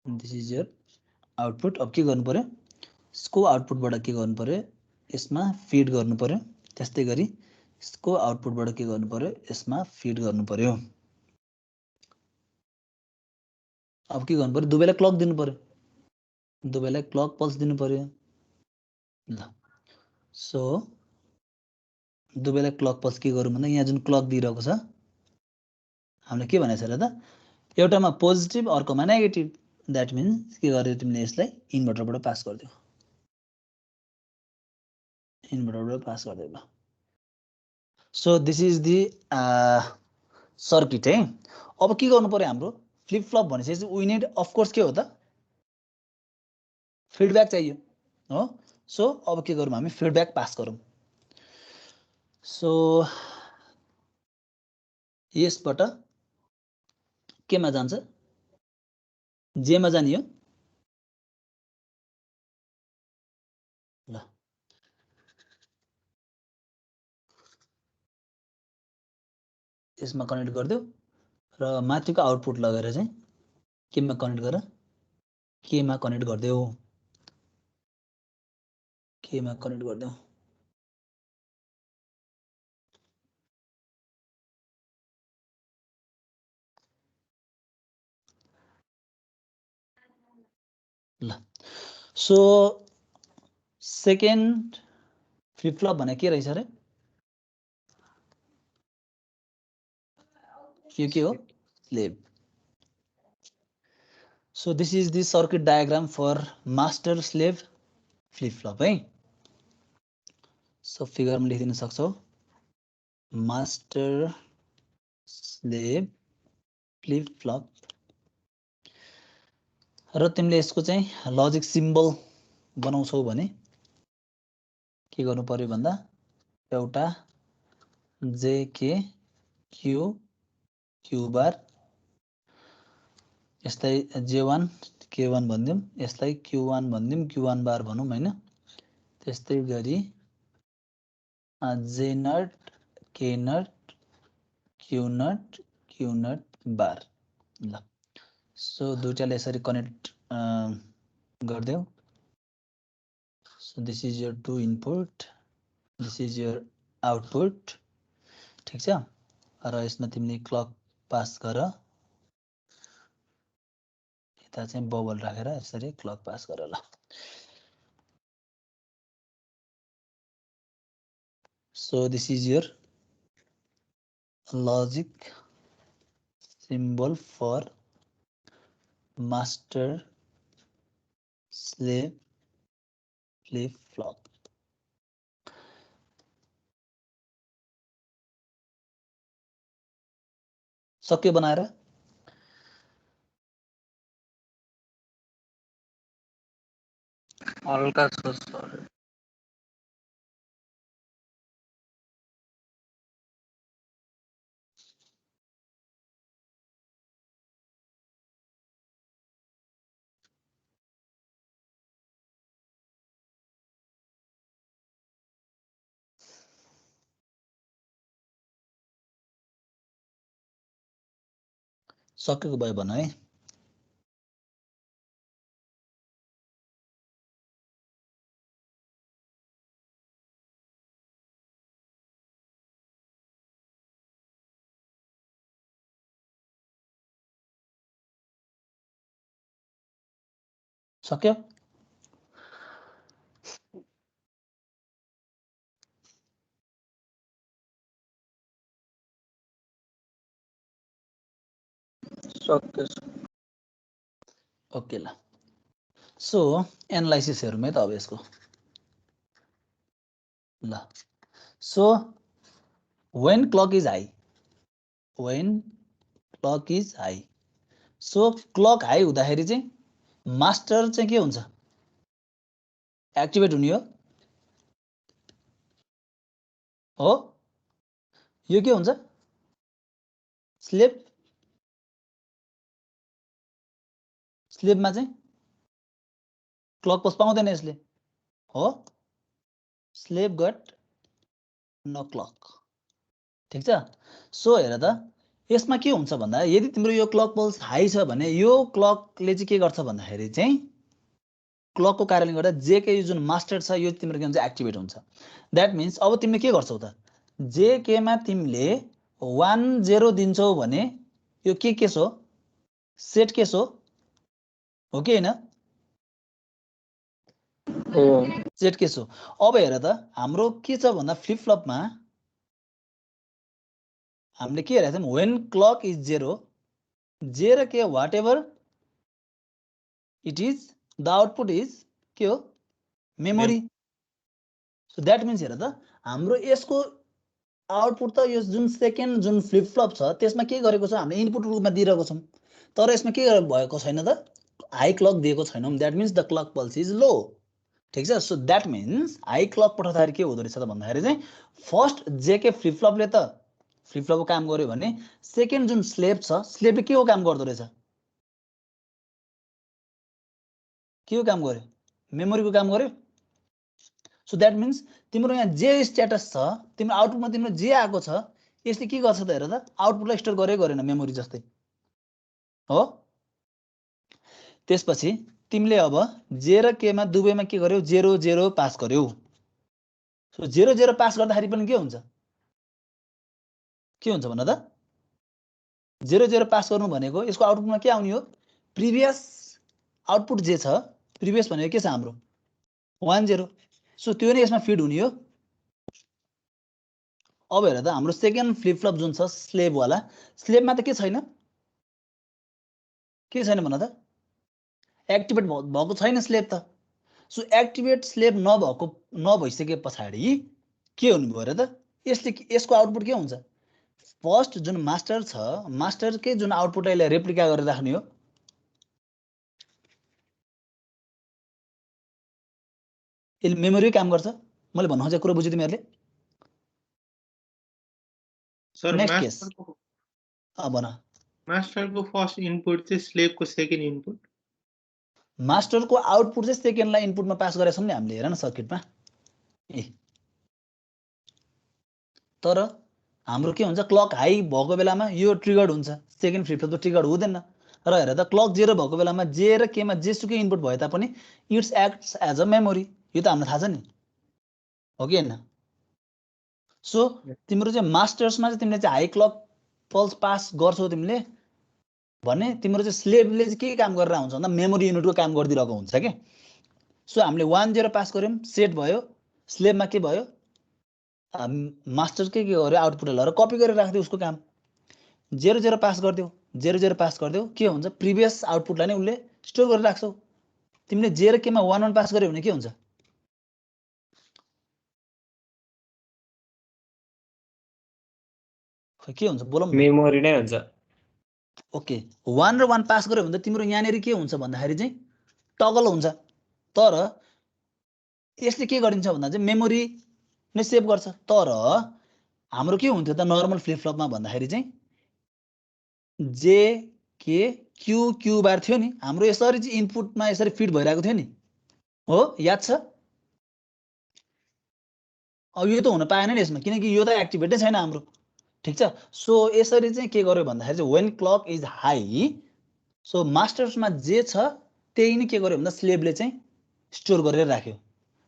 this is your output अब के गर्नु पर्यो यसको आउटपुटबाट के गर्नु पर्यो यसमा फिड गर्नु पर्यो त्यस्तै गरी यसको आउटपुटबाट के गर्नु पर्यो यसमा फिड गर्नु पर्यो अब के गर्नु पर्यो दुवैलाई क्लक दिनु पर्यो दुवैलाई क्लक पल्स दिनु पर्यो ल सो दुवैलाई क्लक पल्स के गरौँ भन्दा यहाँ जुन क्लक दिइरहेको छ हामीले के भनेको छ र त एउटामा पोजिटिभ अर्कोमा नेगेटिभ द्याट मिन्स के गर्यो तिमीले यसलाई इन्भर्टरबाट पास गरिदियो इन्भर्टरबाट पास गरिदियो ल so this is the circuit है अब के गर्नु पर्यो हाम्रो फ्लिप फ्लप भनेपछि वी निड अफ कोर्स के हो त फिडब्याक चाहियो हो सो अब के गरौँ हामी फिडब्याक पास गरौँ सो यसबाट केमा जान्छ जेमा जाने हो ल यसमा कनेक्ट गरिदेऊ र माथिको आउटपुट लगेर चाहिँ केमा कनेक्ट गर केमा कनेक्ट गरिदेऊ केमा कनेक्ट गरिदेऊ ल सो सेकेन्ड फ्लिप फ्लप भने के रहेछ रे के हो slave so this is the circuit diagram for master slave flip flop है सो फिगरमा लेखिदिन सक्छौ मास्टर स्लेभ फ्लिप फ्लप र तिमीले यसको चाहिँ लजिक सिम्बल बनाउँछौ भने के गर्नु पर्यो भन्दा एउटा जेके क्यू क्यू बार यसलाई J1 K1 भन्दियौं यसलाई Q1 भन्दियौं Q1 बार भनौं हैन त्यस्तै गरी J not K not Q not Q not bar ल सो दुईटाले यसरी कनेक्ट गर्देऊ so this is your two input this is your output ठीक छ र यसमा तिमीले क्लक पास गर यता चाहिँ बबल राखेर यसरी क्लक पास गर ल so this is your logic symbol for master slave flip flop सक्यो बनाएर हल्का छ सर सकेको भयो भन है सक्यो सक्यो ओके ल सो एनालाइसिस हेरौँ है त अब यसको ल so when clock is high so clock high हुँदाखेरि चाहिँ मास्टर चाहिँ के हुन्छ एक्टिभेट हुने हो यो के हुन्छ स्लेपमा चाहिँ क्लक पल्स पाउँदैन यसले हो स्लेप गट नो क्लक ठीक छ सो हेर त यसमा के हुन्छ भन्दा यदि तिम्रो यो क्लक पल्स हाई छ भने यो क्लकले चाहिँ के गर्छ भन्दाखेरि चाहिँ क्लकको कारणले गर्दा जेके जुन मास्टर छ यो तिम्रो के हुन्छ एक्टिभेट हुन्छ द्याट मिन्स अब तिमीले के गर्छौ त जेकेमा तिमीले 10 दिन्छौ भने यो के केस हो सेट केस हो कि हैन सेट केस हो अब हेर त हाम्रो के छ भन्दा फ्लिप फ्लपमा हामीले के हेरेको थियौं when clock is 0 जे र के whatever it is the output is के हो मेमोरी सो द्याट मिन्स हेर त हाम्रो यसको आउटपुट त यो जुन सेकेन्ड जुन फ्लिप फ्लप छ त्यसमा के गरेको छ हामीले इनपुट रूपमा दिइरहेको छौं तर यसमा के भएको छैन त हाई क्लक दिएको छैनौं that means the clock pulse is low ठीक छ so that means high clock पठाउँदाखेरि के हुँदो रहेछ त भन्दाखेरि चाहिँ फर्स्ट जेके फ्लिप फ्लपले त फ्लिप फ्लपको काम गर्यो भने सेकेन्ड जुन स्लेप छ स्लेपले के हो काम गर्दो रहेछ के हो काम गर्यो मेमोरीको काम गर्यो सो द्याट मिन्स तिम्रो यहाँ जे स्ट्याटस छ तिम्रो आउटपुटमा तिम्रो जे आएको छ यसले के गर्छ त हेर त आउटपुटलाई स्टोर गरे गरेन मेमोरी जस्तै हो त्यसपछि तिमीले अब जे र के मा दुवैमा के गर्यौ 0 0 पास गर्यौ सो 0 0 पास गर्दाखेरि पनि के हुन्छ भन्न त 0 0 पास गर्नु भनेको यसको आउटपुटमा के आउने हो प्रिभियस आउटपुट जे छ प्रिभियस भनेको के छ हाम्रो 1 0 सो त्यो नै यसमा फिड हुने हो अब हेर त हाम्रो सेकेन्ड फ्लिप फ्लप जुन छ स्लेभ वाला स्लेभमा त के छैन भन्न त एक्टिभेट भएको छैन स्लेभ त सो एक्टिभेट स्लेभ नभइसके पछाडि के हुनु भयो र त यसको आउटपुट के हुन्छ फर्स्ट जुन मास्टर छ मास्टरकै जुन आउटपुटलाई रेप्लिका गरेर राख्ने हो यसले मेमोरी काम गर्छ मैले भन्नु खोजेको कुरा बुझ्यो तिमीहरुले सर नेक्स्ट केस भन मास्टरको फर्स्ट इनपुट चाहिँ स्लेभको सेकेन्ड इनपुट मास्टरको आउटपुट चाहिँ सेकेन्डलाई इनपुटमा पास गरेका छौं नि हामीले हेर न सर्किटमा ए तर हाम्रो के हुन्छ क्लक हाई भएको बेलामा यो ट्रिगर्ड हुन्छ सेकेन्ड फ्लिप फ्लप त ट्रिगर्ड हुँदैन र हेर त क्लक 0 भएको बेलामा जे र के मा जेसुकै इनपुट भए तापनि it's acts as a memory यो त हामीलाई थाहा छ नि हो कि हैन सो तिम्रो चाहिँ मास्टर्समा चाहिँ तिमीले चाहिँ हाई क्लक पल्स पास गर्छौ तिमीले भने तिम्रो चाहिँ स्लेभले चाहिँ के काम गरेर हुन्छ भन्दा मेमोरी युनिटको काम गर्दिरहेको हुन्छ के सो हामीले 1 0 पास गर्यौं सेट भयो स्लेभमा के भयो मास्टर के गर्यो आउटपुट लगाएर कपी गरेर राख्दियो उसको काम 0 0 पास गर्दियो 0 0 पास गर्दियो के हुन्छ प्रिभियस आउटपुटलाई नै उले स्टोर गरेर राख्छौ तिमीले जे र केमा 1 1 पास गर्यो भने के हुन्छ खै के हुन्छ बोलौं मेमोरी नै हुन्छ ओके 1 र 1 पास गर्यो भने त तिम्रो यहाँनेरि के हुन्छ भन्दाखेरि चाहिँ टगल हुन्छ तर यसले के गरिन्छ भन्दा चाहिँ मेमोरी नै सेभ गर्छ तर हाम्रो के हुन्थ्यो त नर्मल फ्लिप फ्लपमा भन्दाखेरि चाहिँ जे के क्यू क्यू बार थियो नि हाम्रो यसरी चाहिँ इनपुटमा यसरी फिड भइरहेको थियो नि हो याद छ अब यो त हुन पाएन नि यसमा किनकि यो त एक्टिभेटै छैन हाम्रो ठीक छ सो यसरी चाहिँ के गर्यो भन्दाखेरि चाहिँ when clock is high so मास्टर्समा जे छ त्यही नै के गर्यो भन्दा स्लेभले चाहिँ स्टोर गरेर राख्यो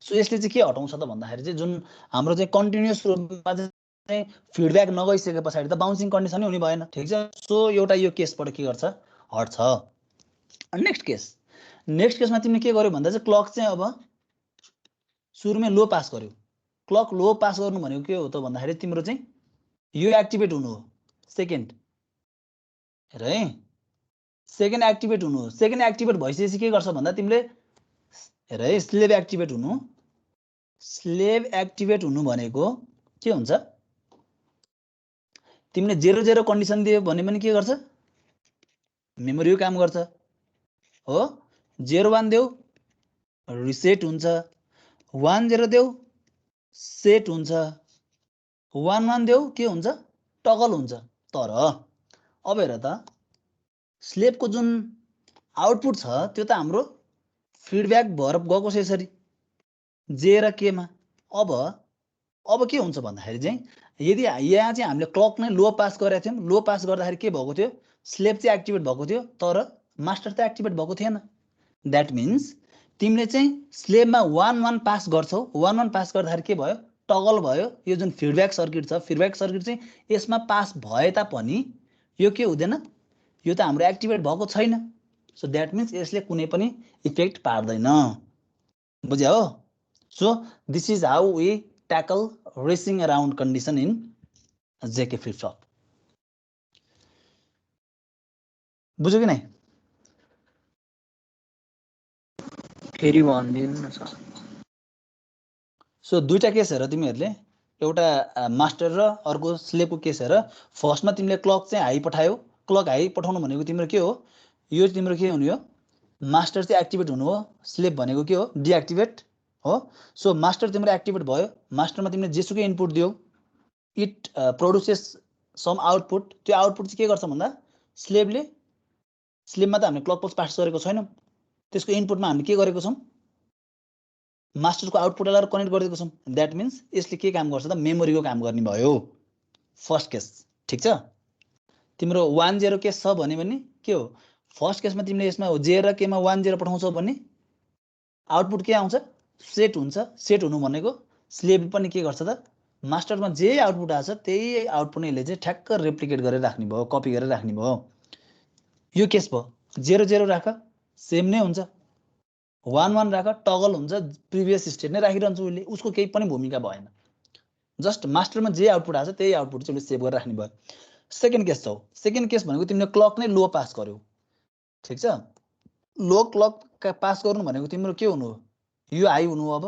सो यसले चाहिँ के हटाउँछ त भन्दाखेरि चाहिँ जुन हाम्रो चाहिँ कन्टिन्युअस रूपमा चाहिँ फिडब्याक नगइसके पछाडि त बाउन्सिङ कन्डिसनै हुने भएन ठीक छ सो एउटा यो केसबाट के गर्छ हट्छ नेक्स्ट केसमा तिमीले के गर्यो भन्दा चाहिँ क्लक चाहिँ अब सुरुमै लो पास गर्यो क्लक लो पास गर्नु भनेको के हो त भन्दाखेरि तिम्रो चाहिँ यो एक्टिभेट हुनु हो सेकेन्ड हेर है सेकेन्ड एक्टिभेट हुनु हो। सेकेन्ड एक्टिभेट भइसकेपछि के गर्छ भन्दा तिमीले हेर है, स्लेभ एक्टिभेट हुनु। स्लेभ एक्टिभेट हुनु भनेको के हुन्छ, तिमीले 0 कन्डिसन दियो भने पनि के गर्छ, मेमोरीको काम गर्छ हो। 0-1 देऊ रिसेट हुन्छ, 1-0 देऊ सेट हुन्छ, 1-1 देऊ के हुन्छ, टगल हुन्छ। तर अब हेर त, स्लेभको जुन आउटपुट छ त्यो त हाम्रो फिडब्याक भएर गएको छ यसरी जे र के मा। अब के हुन्छ भन्दाखेरि चाहिँ यदि यहाँ चाहिँ हामीले क्लक नै लो पास गरेका थियौँ, लो पास गर्दाखेरि के भएको थियो, स्लेभ चाहिँ एक्टिभेट भएको थियो तर मास्टर त एक्टिभेट भएको थिएन। द्याट मिन्स तिमीले चाहिँ स्लेभमा 1-1 पास गर्छौ, 1-1 पास गर्दाखेरि के भयो, टगल भयो। यो जुन फिडब्याक सर्किट छ, फिडब्याक सर्किट चाहिँ यसमा पास भए तापनि यो के हुँदैन, यो त हाम्रो एक्टिभेट भएको छैन। सो द्याट मिन्स यसले कुनै पनि इफेक्ट पार्दैन। बुझ्यो हो? So this is how we tackle racing around condition in JK flip flop. बुझ्यो कि नै? फेरि भनिदिनु न सर। सो दुईटा केस हेर तिमीहरूले, एउटा मास्टर र अर्को स्लेभको केस हेर। फर्स्टमा तिमीले क्लक चाहिँ हाई पठायौ, क्लक हाई पठाउनु भनेको तिम्रो के हो, यो तिम्रो के हुनु हो, मास्टर चाहिँ एक्टिभेट हुनु हो, स्लेभ भनेको के हो, डिएक्टिभेट हो। सो मास्टर तिम्रो एक्टिभेट भयो, मास्टरमा तिमीले जेसुकै इनपुट दियौ, इट प्रोड्युसेस सम आउटपुट। त्यो आउटपुट चाहिँ के गर्छ भन्दा स्लेभमा त हामीले क्लक पल्स पास गरेको छैनौँ, त्यसको इनपुटमा हामीले के गरेको छौँ, मास्टरको आउटपुटलाई कनेक्ट गरिदिएको छौँ। द्याट मिन्स यसले के काम गर्छ त, मेमोरीको काम गर्ने भयो। फर्स्ट केस ठिक छ। तिम्रो 1-0 केस छ भने के हो, फर्स्ट केसमा तिमीले यसमा जे र केमा 1-0 पठाउँछौ भने आउटपुट के आउँछ, सेट हुन्छ। सेट हुनु भनेको स्लेभ पनि के गर्छ त, मास्टरमा जे आउटपुट आछ त्यही आउटपुट नै यसले चाहिँ ठ्याक्क रेप्लिकेट गरेर राख्ने भयो, कपी गरेर राख्ने भयो। यो केस भयो। 0-0 राख सेम नै हुन्छ, 1-1 राख टगल हुन्छ, प्रिभियस स्टेट नै राखिरहन्छ उसले, उसको केही पनि भूमिका भएन। जस्ट मास्टरमा जे आउटपुट आछ त्यही आउटपुट चाहिँ उसले सेभ गरेर राख्ने भयो। सेकेन्ड केस छ। सेकेन्ड केस भनेको तिमीले क्लक नै लो पास गर्यौ, ठिक छ। लो क्लक पास गर्नु भनेको तिम्रो के हुनु हो, यो हाई हुनु हो। अब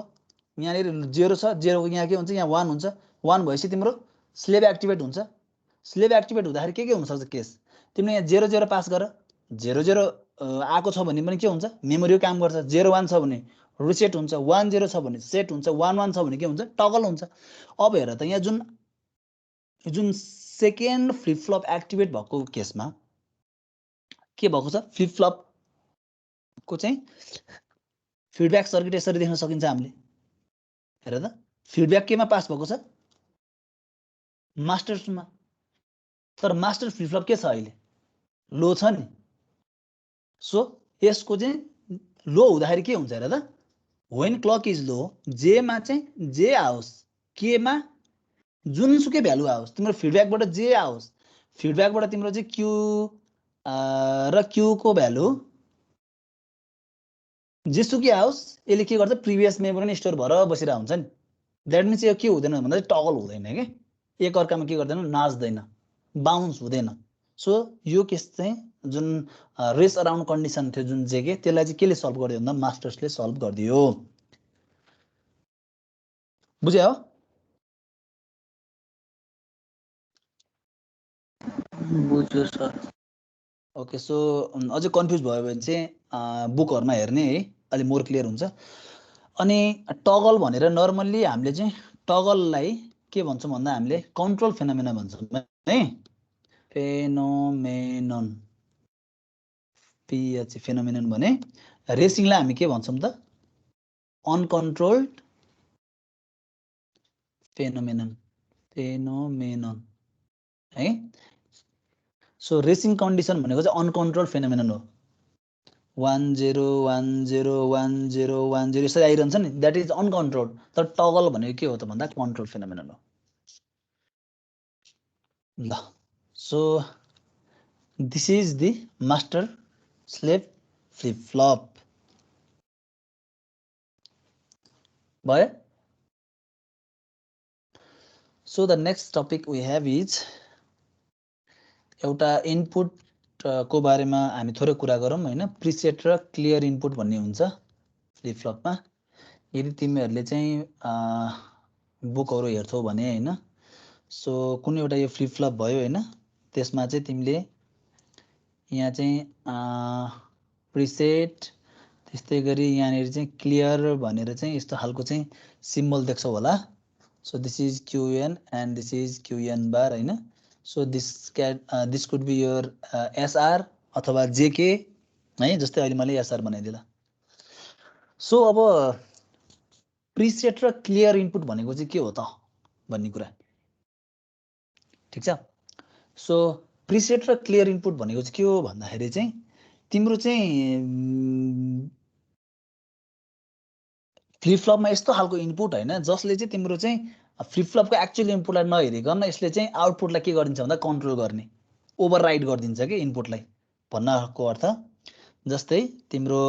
यहाँनिर 0 छ, 0 यहाँ के हुन्छ, यहाँ 1 हुन्छ। 1 भएपछि तिम्रो स्लेभ एक्टिभेट हुन्छ। स्लेभ एक्टिभेट हुँदाखेरि के हुनसक्छ केस, तिमीले यहाँ 0-0 पास गर, 0-0 आएको छ भने पनि के हुन्छ, मेमोरीको काम गर्छ। 0-1 छ भने रिसेट हुन्छ, 1-0 छ भने सेट हुन्छ, 1-1 छ भने के हुन्छ, टगल हुन्छ। अब हेर त, यहाँ जुन सेकेन्ड फ्लिप फ्लप एक्टिभेट भएको केसमा के भएको छ, फ्लिप फ्लपको चाहिँ फिडब्याक सर्किट यसरी देख्न सकिन्छ हामीले। हेर त, फिडब्याक केमा पास भएको छ, मास्टरमा। तर मास्टर फ्लिप फ्लप के छ अहिले, लो छ नि। सो यसको चाहिँ लो हुँदाखेरि के हुन्छ हेर त, व्हेन क्लक इज लो, जेमा चाहिँ जे आओस्, केमा जुनसुकै भ्यालु आओस्, तिम्रो फिडब्याकबाट जे आओस्, फिडब्याकबाट तिम्रो चाहिँ क्यू र क्यूको भ्यालु जेसुकै आओस्, यसले के गर्छ, प्रिभियस मेमोरी नै स्टोर भएर बसिरहेको हुन्छ नि। द्याट मिन्स यो के हुँदैन भन्दा टगल हुँदैन कि, एक अर्कामा के गर्दैन, नाच्दैन, बााउन्स हुँदैन। सो यो केस चाहिँ जुन रेस अराउन्ड कन्डिसन थियो जुन जेके, त्यसलाई चाहिँ केले सल्भ गरिदियो भन्दा मास्टर्सले सल्भ गरिदियो। बुझ्यो? बुझ्यो सर। ओके। सो अझै कन्फ्युज भयो भने चाहिँ बुकहरुमा हेर्ने है, अलि मोर क्लियर हुन्छ। अनि टगल भनेर नर्मल्ली हामीले चाहिँ टगललाई के भन्छौँ भन्दा हामीले कन्ट्रोल फेनोमेना भन्छौँ है। फेनोमेनन, पिएच फेनोमेनन भने रेसिङलाई हामी के भन्छौँ त, अनकन्ट्रोल्ड फेनोमेनन, फेनोमेनन है। सो रेसिङ कन्डिसन भनेको चाहिँ अनकन्ट्रोल फेनोमेनन हो। 1-0 1-0 1-0 1-0 यसरी आइरहन्छ नि, द्याट इज अनकन्ट्रोल्ड। तर टगल भनेको के हो त भन्दा कन्ट्रोल फेनोमेनन हो। ल, so this is the master slave flip flop भयो। So the next topic we have is एउटा इनपुट को बारेमा हामी थोरै कुरा गरौँ हैन। प्रिसेट र क्लियर इनपुट भन्ने हुन्छ फ्लिप फ्लपमा। यदि तिमीहरूले चाहिँ बुकहरू हेर्छौ भने हैन, सो कुनै एउटा यो फ्लिप फ्लप भयो हैन, त्यसमा चाहिँ तिमीले यहाँ चाहिँ प्रिसेट, त्यस्तै गरी यहाँनिर चाहिँ क्लियर भनेर चाहिँ यस्तो खालको चाहिँ सिम्बल देख्छौ होला। So this is QN and this is QN bar हैन। So this could be your SR अथवा जेके है, जस्तै अहिले मैले एसआर बनाइदिएला। सो अब प्रिसेट र क्लियर इनपुट भनेको चाहिँ के हो त भन्ने कुरा, ठिक छ। सो प्रिसेट र क्लियर इनपुट भनेको चाहिँ के हो भन्दाखेरि चाहिँ तिम्रो चाहिँ फ्लिप फ्लपमा यस्तो खालको इनपुट हैन जसले चाहिँ तिम्रो चाहिँ फ्लिप फ्लपको एक्चुअल इनपुटलाई नहेरिकन यसले चाहिँ आउटपुटलाई के गरिदिन्छ भन्दा कन्ट्रोल गर्ने, ओभरराइड गरिदिन्छ कि इनपुटलाई भन्नको अर्थ। जस्तै तिम्रो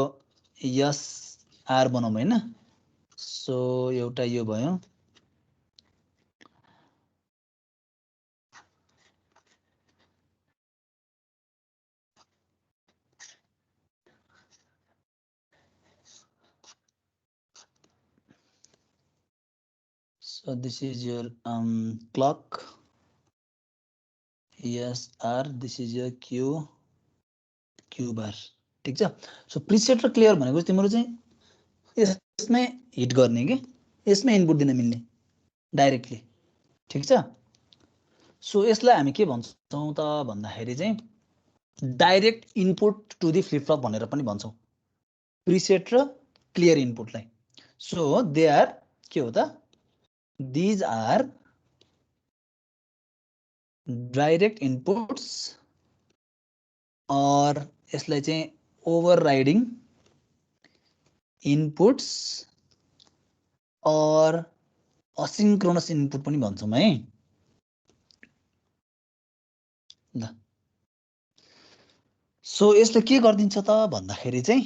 एसआर बनाउँ हैन। सो एउटा यो भयो, so this is your clock ESR, this is your Q bar, ठीक छ। सो प्रिसेट र क्लियर भनेको तिम्रो चाहिँ यसमै हिट गर्ने कि यसमै इनपुट दिन मिल्ने डाइरेक्टली, ठीक छ। सो यसलाई हामी के भन्छौँ त भन्दाखेरि चाहिँ direct input to the flip flop भनेर पनि भन्छौँ प्रिसेट र क्लियर इनपुटलाई। सो दे आर के हो त, these are direct inputs or यसलाई चाहिँ overriding inputs or asynchronous input पनि भन्छौँ है ल। सो यसले के गरिदिन्छ त भन्दाखेरि चाहिँ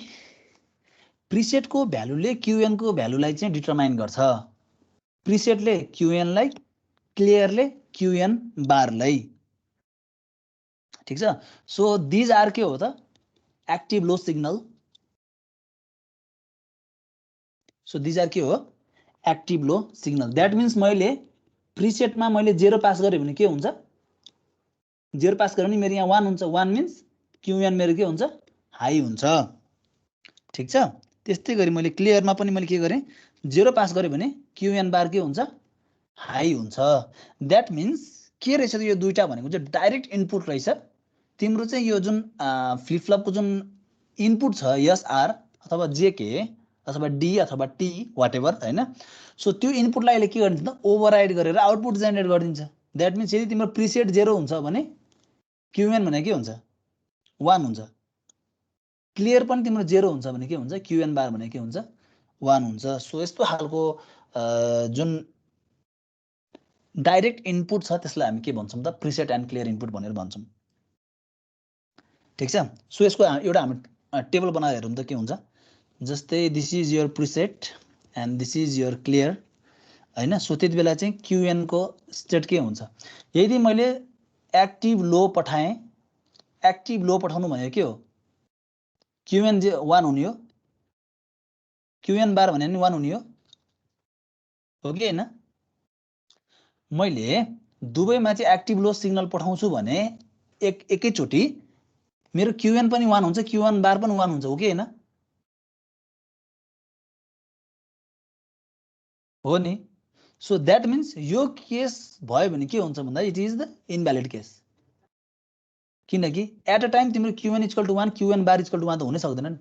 प्रिसेटको भ्यालुले क्युएन को भ्यालुलाई चाहिँ डिटरमाइन गर्छ। प्रिसेटले क्युएनलाई, क्लियरले क्युएन बारलाई, ठिक छ। सो दिज आर के हो त, active low signal. So these are के हो, active low signal. That means मैले प्रिसेटमा मैले 0 पास गरेँ भने के हुन्छ, 0 पास गरेँ भने मेरो यहाँ 1 हुन्छ। 1 मिन्स क्युएन मेरो के हुन्छ, हाई हुन्छ, ठिक छ। त्यस्तै गरी मैले क्लियरमा पनि मैले के गरेँ, 0 पास गरेँ भने क्युएन बार के हुन्छ, हाई हुन्छ। द्याट मिन्स के रहेछ त यो दुईटा भनेको चाहिँ डाइरेक्ट इनपुट रहेछ। तिम्रो चाहिँ यो जुन फ्लिप फ्लपको जुन इनपुट छ एसआर अथवा जेके अथवा डी अथवा टी वाट एभर हैन। सो त्यो इनपुटलाई अहिले के गरिदिन्छ त, ओभरराइड गरेर आउटपुट जेनेरेट गरिदिन्छ। द्याट मिन्स यदि तिम्रो प्रिसेट 0 हुन्छ भने क्युएन भने के हुन्छ, 1 हुन्छ। क्लियर पनि तिम्रो 0 हुन्छ भने के हुन्छ, क्युएन बार भने के हुन्छ, 1 हुन्छ। सो यस्तो खालको जुन डाइरेक्ट इनपुट छ त्यसलाई हामी के भन्छौँ त, प्रिसेट एन्ड क्लियर इनपुट भनेर भन्छौँ, ठिक छ। सो यसको एउटा हामी टेबल बनाएर हेरौँ त के हुन्छ। जस्तै this is your preset and this is your clear हैन। सो त्यति बेला चाहिँ क्युएन को स्टेट के हुन्छ, यदि मैले एक्टिभ लो पठाएँ, एक्टिभ लो पठाउनु भनेको के हो, क्युएन 1 हुने हो, क्युएन बार भने नि 1 हुने हो कि हैन। मैले दुवैमा चाहिँ एक्टिभ लो सिग्नल पठाउँछु भने एकैचोटि मेरो क्युएन पनि 1 हुन्छ, क्युएन बार पनि 1 हुन्छ, हो कि हैन, हो नि। सो द्याट मिन्स यो केस भयो भने के हुन्छ भन्दा it is the invalid case, किनकि एट अ टाइम तिम्रो QN equal to 1 QN bar equal to 1 त हुनै सक्दैन नि।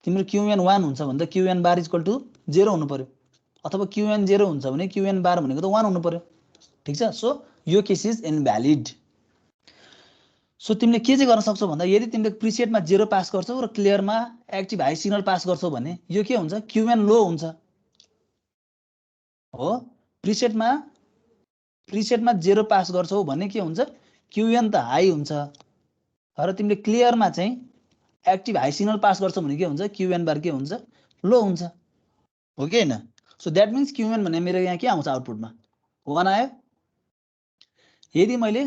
तिम्रो क्युएन 1 हुन्छ भने त क्युएन बार इक्वल टु 0 हुनु पर्यो, अथवा क्युएन 0 हुन्छ भने क्युएन बार भनेको त 1 हुनु पर्यो, ठिक छ। सो यो केस इज इनभ्यालिड। सो तिमीले के चाहिँ गर्न सक्छौ भन्दा यदि तिमीले प्रिसेटमा 0 पास गर्छौ र क्लियरमा एक्टिभ हाई सिग्नल पास गर्छौ भने यो के हुन्छ, क्युएन लो हुन्छ हो। प्रिसेटमा 0 पास गर्छौ भने के हुन्छ, क्युएन त हाई हुन्छ। र तिमीले क्लियरमा चाहिँ एक्टिभ हाई सिग्नल पास गर्छौ भने के हुन्छ, क्युएन बार के हुन्छ, लो हुन्छ, हो कि हैन। सो द्याट मिन्स क्युएन भने मेरो यहाँ के आउँछ, आउटपुटमा 1 आयो। यदि मैले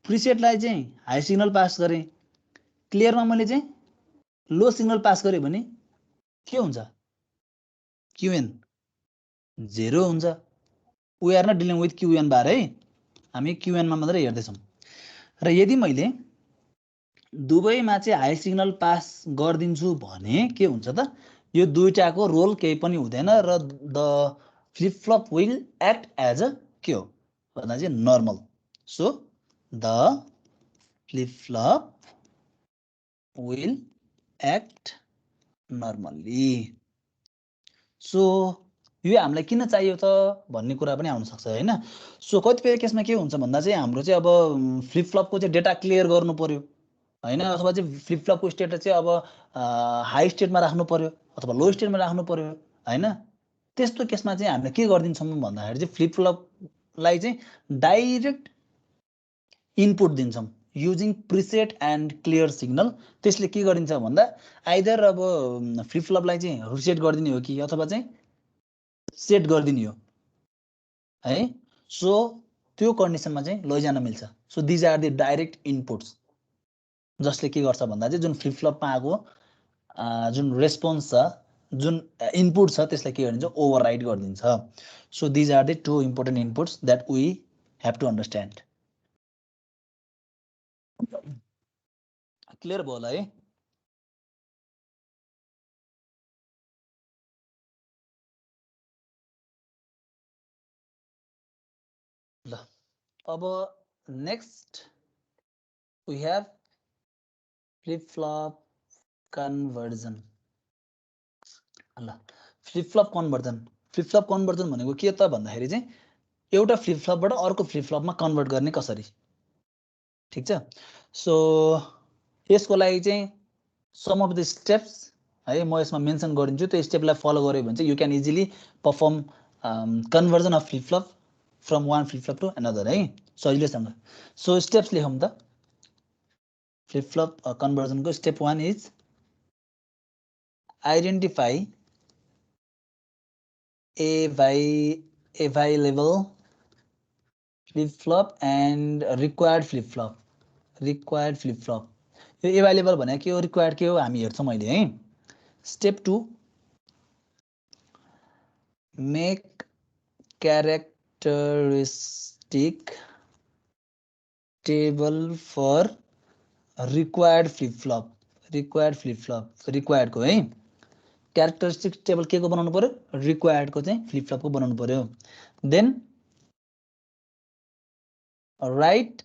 प्रिसेटलाई चाहिँ हाई सिग्नल पास गरेँ क्लियरमा मैले चाहिँ लो सिग्नल पास गरेँ भने के हुन्छ क्युएन 0 हुन्छ we are not dealing with QN bar है हामी क्युएनमा मात्रै हेर्दैछौँ र यदि मैले दुवैमा चाहिँ हाई सिग्नल पास गरिदिन्छु भने के हुन्छ त यो दुईटाको रोल केही पनि हुँदैन र the flip flop will act as a के हो भन्दा चाहिँ normal so the flip flop will act normally so यो हामीलाई किन चाहियो त भन्ने कुरा पनि आउन सक्छ हैन सो कतिपय केसमा के हुन्छ भन्दा चाहिँ हाम्रो चाहिँ अब फ्लिप फ्लपको चाहिँ डेटा क्लियर गर्नु पर्यो हैन अथवा चाहिँ फ्लिप फ्लपको स्टेट चाहिँ अब हाई स्टेटमा राख्नु पर्यो अथवा लो स्टेटमा राख्नु पर्यो हैन त्यस्तो केसमा चाहिँ हामीले के गर्दिन्छौँ भन्दाखेरि चाहिँ फ्लिप फ्लपलाई चाहिँ डाइरेक्ट इनपुट दिन्छौँ using preset and clear signal त्यसले के गरिन्छ भन्दा आइदर अब फ्लिप फ्लपलाई चाहिँ रिसेट गरिदिने हो कि अथवा चाहिँ सेट गरिदिने हो है सो त्यो कन्डिसनमा चाहिँ लैजान मिल्छ so these are the direct inputs जसले के गर्छ भन्दा चाहिँ जुन फ्लिप फ्लपमा आएको जुन रेस्पोन्स छ जुन इनपुट छ त्यसलाई के गरिन्छ ओभरराइड गरिदिन्छ so these are the two important inputs that we have to understand clear भयो होला है ल अब next we have flip flop conversion ल फ्लिप फ्लप कन्भर्जन भनेको के त भन्दाखेरि चाहिँ एउटा फ्लिप फ्लपबाट अर्को फ्लिप फ्लपमा कन्भर्ट गर्ने कसरी ठीक छ सो यसको लागि चाहिँ सम अफ द स्टेप्स है म यसमा मेन्सन गरिदिन्छु त्यो स्टेपलाई फलो गर्यो भने चाहिँ you can easily perform conversion of flip flop from one flip flop to another है सजिलैसँग सो स्टेप्स लेखौँ त फ्लिप फ्लप कन्भर्जनको step 1 is identify available flip flop and required flip flop यो एभाइलेबल भनेको के हो रिक्वायर्ड के हो हामी हेर्छौँ अहिले है step 2 make characteristic table for required flip flop रिक्वायर्डको है क्यारेक्टरिस्टिक टेबल के को बनाउनु पर्यो रिक्वायर्डको चाहिँ फ्लिप फ्लपको बनाउनु पर्यो then right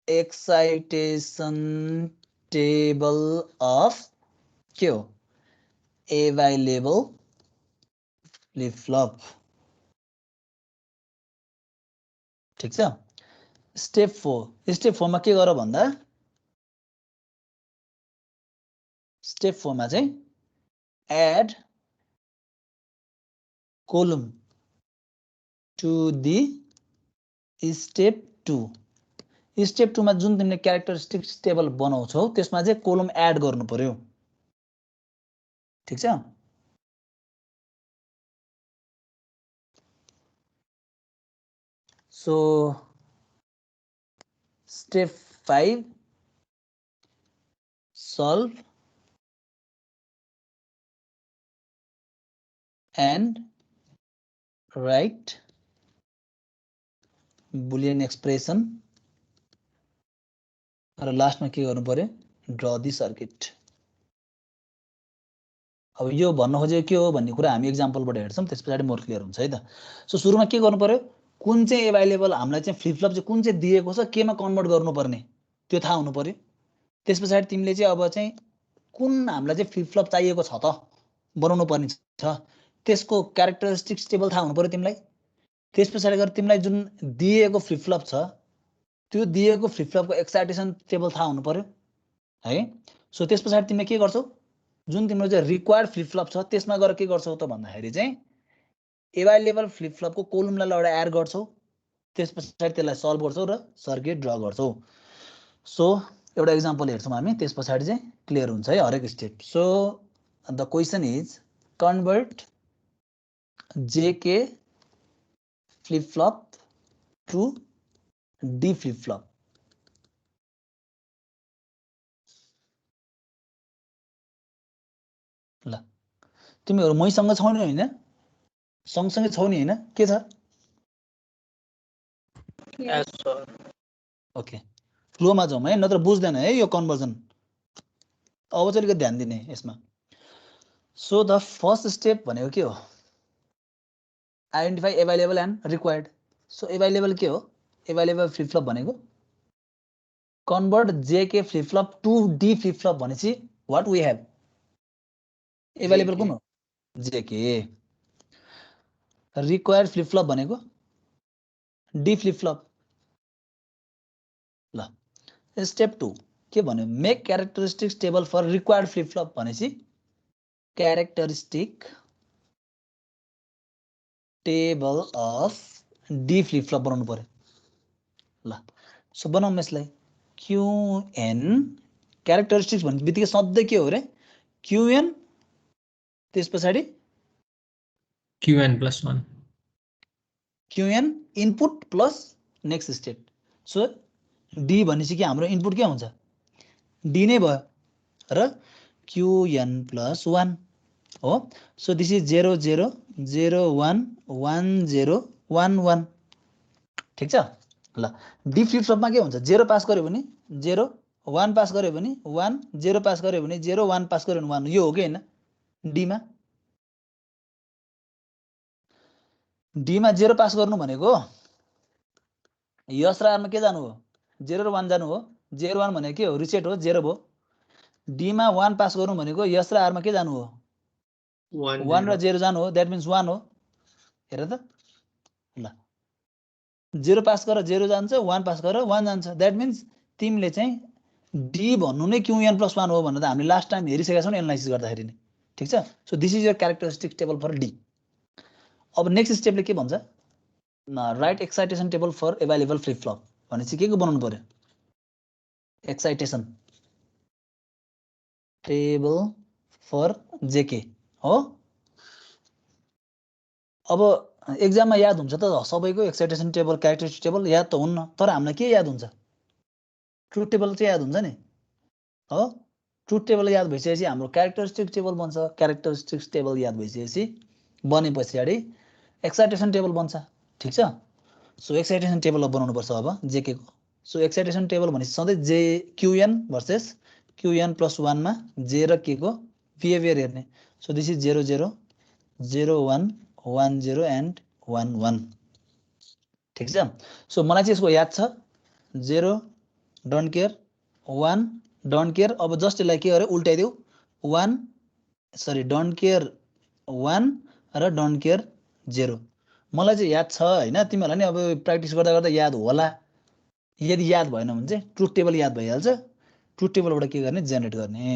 excitation table of के हो एभाइलेबल फ्लिप फ्लप ठीक छ स्टेप 4 मा के गर भन्दा स्टेप 4 मा चाहिँ add column to the step 2 step 2 मा जुन तिमीले क्यारेक्टरिस्टिक्स टेबल बनाउँछौ त्यसमा चाहिँ कोलम एड गर्नु पर्यो ठीक छ so step 5 solve and write boolean expression र लास्टमा के गर्नु पर्यो ड्र दी सर्किट अब यो भन्न खोजेको के हो भन्ने कुरा हामी एक्जाम्पलबाट हेर्छौँ त्यसपछि मोर क्लियर हुन्छ है त सो सुरुमा के गर्नु पर्यो कुन चाहिँ एभाइलेबल हामीलाई चाहिँ फ्लिप फ्लप चाहिँ कुन चाहिँ दिएको छ केमा कन्भर्ट गर्नुपर्ने त्यो थाहा हुनु पर्यो त्यसपछि तिमीले चाहिँ अब चाहिँ कुन हामीलाई चाहिँ फ्लिप फ्लप चाहिएको छ त बनाउनु पर्ने छ त्यसको क्यारेक्टरिस्टिक्स टेबल थाहा हुनु पर्यो तिमीलाई त्यसपछि गएर तिमीलाई जुन दिएको फ्लिप फ्लप छ त्यो दिएको फ्लिप फ्लपको एक्साइटेसन टेबल थाहा हुनु पर्यो है सो त्यसपछि तिमीले के गर्छौ जुन तिम्रो चाहिँ रिक्वायर्ड फ्लिप फ्लप छ त्यसमा गएर के गर्छौ त भन्दाखेरि चाहिँ एभाइलेबल फ्लिप फ्लपको कोलमलाई एउटा एड गर्छौ त्यसपछि त्यसलाई सल्भ गर्छौ र सर्किट ड्र गर्छौ सो एउटा एक्जाम्पल हेर्छौँ हामी त्यसपछि चाहिँ क्लियर हुन्छ है हरेक step so the question is convert JK flip flop to D flip flop ल तिमीहरु मैसँग छौ नि हैन सँगसँगै छौ नि हैन के छ Yes, sir. ओके फ्लोमा जाउँ है नत्र बुझ्दैन है यो कन्भर्जन अब चाहिँ अलिकति ध्यान दिने यसमा सो द फर्स्ट स्टेप भनेको के हो identify available and required so available के हो अभाइलेबल फ्लिप फ्लप भनेको convert JK flip flop to D flip flop भनेपछि व्हाट वी हैव अभाइलेबल कुन हो जेके रिक्वायर्ड फ्लिप फ्लप भनेको डी फ्लिप फ्लप ल स्टेप 2 के भन्यो make characteristics table for required flip flop भनेपछि characteristic table of D flip flop बनाउनु पर्यो ल सो बनाउँ यसलाई क्यूएन क्यारेक्टरिस्टिक्स भन्ने बित्तिकै सधैँ के हो रे क्यूएन त्यस पछाडि QN+1 QN input plus next state so D भनेपछि के हाम्रो इनपुट के हुन्छ डी नै भयो र QN+1 हो सो दिस इज 0 0 0 1 1 0 1 1 ठीक छ ल डी फ्लिप फ्लपमा के हुन्छ 0 पास गर्यो भने 0 1 पास गर्यो भने 1 0 पास गर्यो भने 0 1 पास गर्यो भने 1 यो हो कि हैन डी मा 0 पास गर्नु भनेको यस र आरमा के जानु हो 0 र 1 जानु हो 0 1 भनेको के हो रिसेट हो 0 भयो डी मा 1 पास गर्नु भनेको यस र आरमा के जानु हो 1 र 0 जानु हो दैट मिन्स 1 हो हेर त ल 0 पास गरेर 0 जान्छ 1 पास गरेर 1 जान्छ दैट मिन्स तिमीले चाहिँ डी भन्नु नै QN+1 हो भनेर हामीले लास्ट टाइम हेरिसकेका छौं एनालाइसिस गर्दाखेरि नै ठीक छ so this is your characteristic table for D अब नेक्स्ट स्टेपले के भन्छ right excitation table for available flip flop भनेपछि के को बनाउनु पर्यो एक्साइटेसन टेबल फर जेके हो अब एक्जाममा याद हुन्छ त सबैको एक्साइटेसन टेबल क्यारेक्टरिस्टिक टेबल याद त हुन्न तर हामीलाई के याद हुन्छ ट्रुथ टेबल चाहिँ याद हुन्छ नि हो ट्रुथ टेबल याद भइसकेपछि हाम्रो क्यारेक्टरिस्टिक टेबल बन्छ क्यारेक्टरिस्टिक्स टेबल याद भइसकेपछि बनेपछि एक्साइटेसन टेबल बन्छ ठीक छ सो एक्साइटेसन टेबल बनाउनु पर्छ अब जेके को सो एक्साइटेसन टेबल भनेपछि सधैँ जे क्यूएन भर्सेस QN+1 मा जे र के को बिहेभियर हेर्ने सो दिस इज 0 0 0 1 1 0 एन्ड 1 1 ठीक छ सो मलाई चाहिँ यसको याद छ 0 डोन्ट केयर 1 डोन्ट केयर अब जस्ट यसलाई के गरे उल्टाइदेऊ 1 सरी डोन्ट केयर 1 र डोन्ट केयर 0 मलाई चाहिँ याद छ हैन तिमीहरुलाई नि अब प्र्याक्टिस गर्दा गर्दा याद होला यदि याद भएन भने चाहिँ ट्रुथ टेबल याद भइहाल्छ ट्रुथ टेबलबाट के गर्ने जेनेरेट गर्ने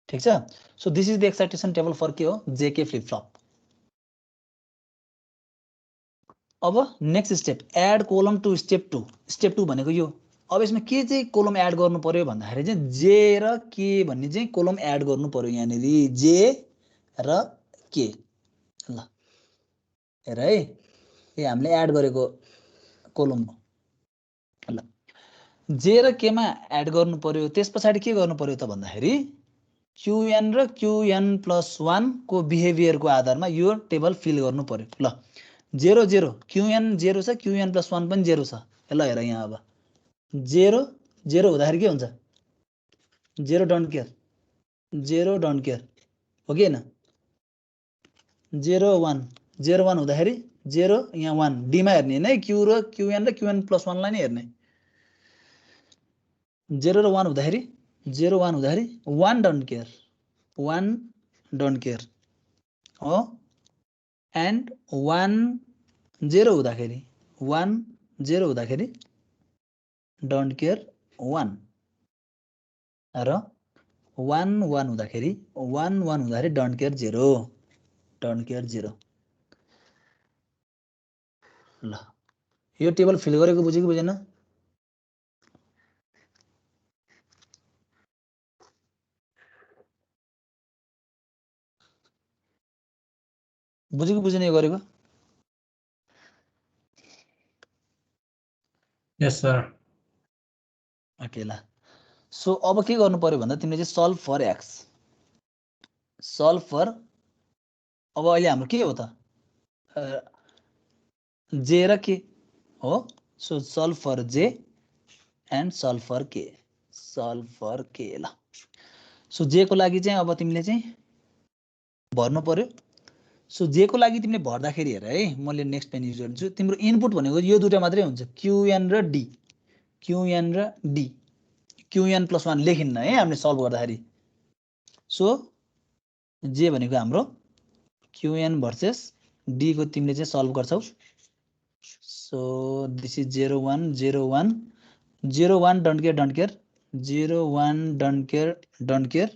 ठीक छ so this is the excitation table for के हो जेके फ्लिप फ्लप अब next step add column to step 2 भनेको यो अब यसमा के चाहिँ कोलम एड गर्नु पर्यो भन्दाखेरि चाहिँ जे र के भन्ने चाहिँ कोलम एड गर्नु पर्यो यहाँनेरि जे र के ल हेर है यो हामीले एड गरेको कोलम हो ल जे र के मा एड गर्नु पर्यो त्यसपछि के गर्नु पर्यो त भन्दाखेरि QN र QN+1 को बिहेभियर को आधारमा यो टेबल फिल गर्नु पर्यो ल 0 0 QN 0 छ QN+1 पनि 0 छ ल हेर यहाँ अब 0 0 हुँदाखेरि के हुन्छ 0 डोन्ट केयर हो कि हैन 0 1 0 1 हुँदाखेरि 0 यहाँ 1 डी मा हेर्ने हैन Q र QN र QN+1 लाई नै हेर्ने 0 र 1 हुँदाखेरि 0 1 हुँदाखेरि 1 डोन्ट केयर हो एन्ड 1 0 हुँदाखेरि 1 0 हुँदाखेरि डोन्ट केयर 1 र 1 1 हुँदाखेरि 1 1 हुँदाखेरि डोन्ट केयर 0 ल यो टेबल फिल गरेको बुझेको बुझेन बुझेको बुझेन यो गरेको यस सर ओके ल सो अब के गर्नु पर्यो भन्दा तिमीले चाहिँ solve for x solve for अब अहिले हाम्रो के हो त जे र के हो सो सल्भ फर जे एन्ड सल्भ फर के ल सो जे को लागि चाहिँ अब तिमीले चाहिँ भर्नु पर्यो सो जे को लागि तिमीले भर्दाखेरि हेर है मैले नेक्स्ट पेन युज गर्छु तिम्रो इनपुट भनेको यो दुईटा मात्रै हुन्छ क्युएन र डी क्युएन प्लस 1 लेखिन्न है हामीले सल्भ गर्दाखेरि सो जे भनेको हाम्रो क्युएन भर्सेस डी को तिमीले चाहिँ सल्भ गर्छौ so this is 0 1 0 1 0 1 don't care 0 1 don't care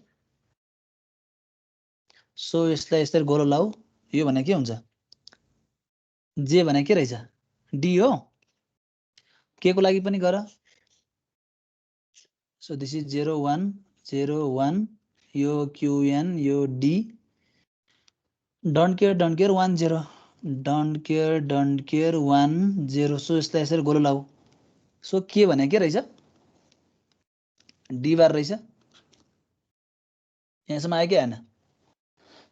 so यसलाई यसरी गोलो लाऊ यो भने के हुन्छ जे भने के रहेछ डी हो के को लागि पनि गर सो दिस इज 0 1 0 1 यो क्युएन यो D don't care 1 0 don't care 1 0 so यसलाई यसरी गोलो लाऊ सो के भने के रहेछ डी बार रहेछ यहाँसम्म आयो कि आएन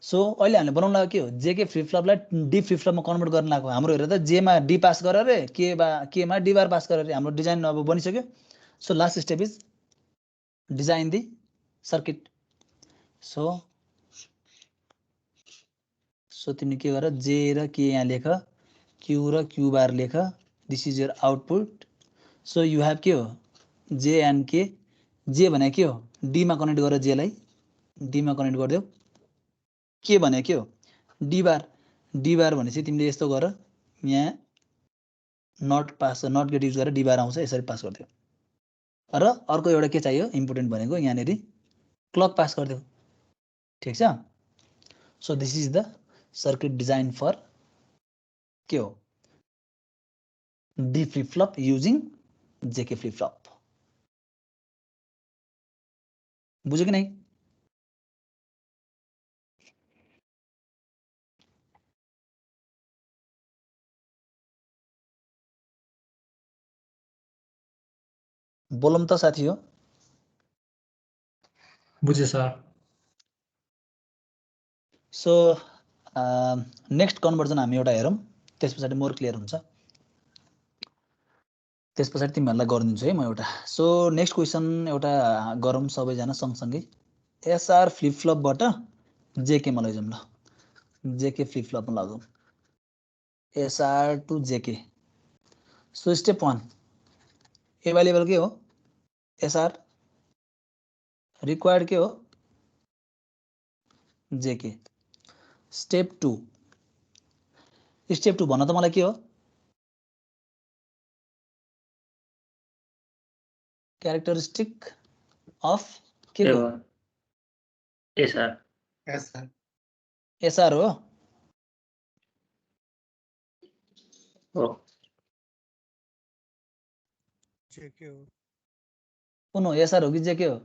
सो अहिले हामीले बनाउन लाग्यो के हो जेके फ्लिप फ्लपलाई डी फ्लिप फ्लपमा कन्भर्ट गर्न लाग्यो हाम्रो हेर त जेमा डी पास गर रे केमा डी बार पास गर रे हाम्रो डिजाइन अब बनिसक्यो so last step is design the circuit so तिमीले के गर जे र के यहाँ लेख क्यू र क्यू बार लेख this is your output so you have के हो जे एन्ड जे भने के हो डीमा कनेक्ट गर जेलाई डीमा कनेक्ट गरिदेऊ के भने के हो डी बार भनेपछि तिमीले यस्तो गर यहाँ नट गेट युज गरेर डी बार आउँछ यसरी पास गरिदेऊ र अर्को एउटा के चाहियो इम्पोर्टेन्ट भनेको यहाँनिर क्लक पास गरिदेऊ ठिक छ so this is the circuit design for के हो D flip flop using JK flip flop बुझ्यो कि नै बोलौँ त साथी हो बुझे सर सो नेक्स्ट कन्भर्जन हामी एउटा हेरौँ त्यस पछाडि मोर क्लियर हुन्छ त्यस पछाडि तिमीहरूलाई गरिदिन्छु है म एउटा सो नेक्स्ट क्वेसन एउटा गरौँ सबैजना सँगसँगै एसआर फ्लिप फ्लपबाट जेकेमा लैजाउँ ल जेके फ्लिप फ्लपमा लगाउँ SR to JK so step 1 available के हो एसआर रिक्वायर्ड के हो जेके स्टेप 2 भन्न त मलाई के हो क्यारेक्टरिस्टिक अफ के को एसआर हो कुन हो एसआर हो कि जेके हो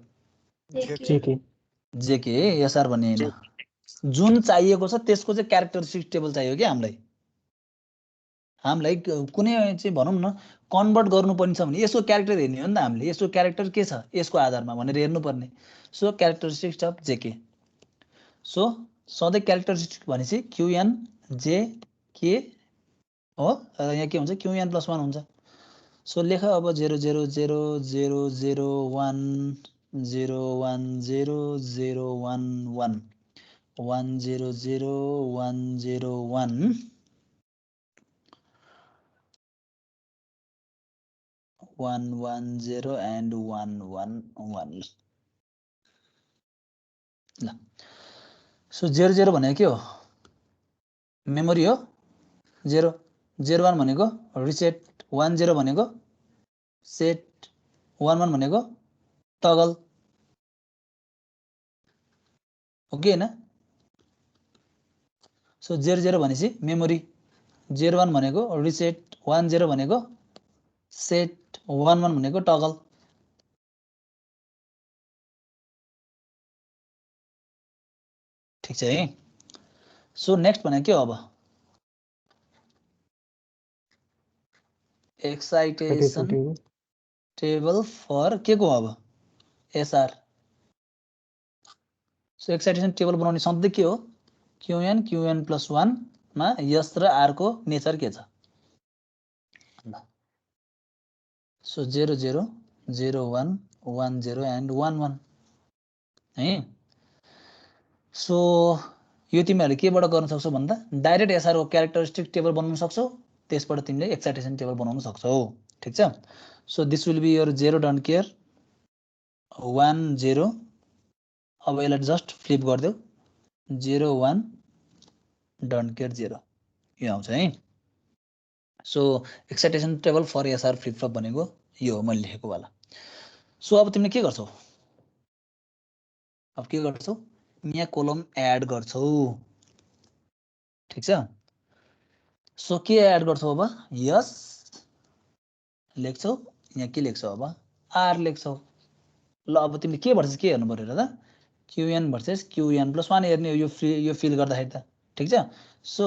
जेके एसआर भन्ने हैन जुन चाहिएको छ त्यसको चाहिँ क्यारेक्टरिस्टिक टेबल चाहियो कि हामीलाई कुनै चाहिँ भनौँ न कन्भर्ट गर्नुपर्ने छ भने यसको क्यारेक्टर हेर्ने हो नि त हामीले यसको क्यारेक्टर के छ यसको आधारमा भनेर हेर्नुपर्ने so characteristics of JK so सधैँ क्यारेक्टरिस्टिक भनेपछि क्युएन जे के हो यहाँ के हुन्छ क्युएन प्लस 1 हुन्छ सो लेख अब 0 0 0 0 0 1 0 1 0 0 1 1 1 0 0 1 0 1 1 1 0 and 1 1 1 ल सो 0 0 भनेको के हो मेमोरी हो 0 0 1 भनेको रिसेट 1 0 भनेको सेट 1 1 भनेको टगल हो कि हैन सो 0 0 भनेपछि मेमोरी 0 1 भनेको रिसेट 1 0 भनेको सेट 1 1 भनेको टगल ठीक छ है सो नेक्स्ट भनेको के हो अब एक्साइटेसन टेबल फर के को अब एसआर सो एक्साइटेसन टेबल बनाउने सधैँ के हो क्युएन प्लस 1 मा यस र आर को नेचर के छ ल सो 0 0 0 1 1 0 एन्ड 1 1 है सो यो तिमीहरूले केबाट गर्न सक्छौ भन्दा डाइरेक्ट एसआर को क्यारेक्टरिस्टिक टेबल बनाउन सक्छौ त्यसबाट तिमीले एक्साइटेसन टेबल बनाउन सक्छौ ठीक छ so this will be your 0 don't care 1 0 अब यसलाई जस्ट फ्लिप गरिदेऊ 0 1 डोन्ट केयर 0 यो आउँछ है so excitation table for SR flip flop भनेको यो हो मैले लेखेको वाला सो अब तिमीले के गर्छौ अब के गर्छौ यहाँ कोलम एड गर्छौ ठीक छ सो के एड गर्छौ अब यस लेख्छौ यहाँ के लेख्छौ अब आर लेख्छौ ल अब तिमीले के भर्सेस के हेर्नु पर्यो र त क्युएन भर्सेस क्युएन प्लस 1 हेर्ने हो यो फिल गर्दाखेरि त ठीक छ so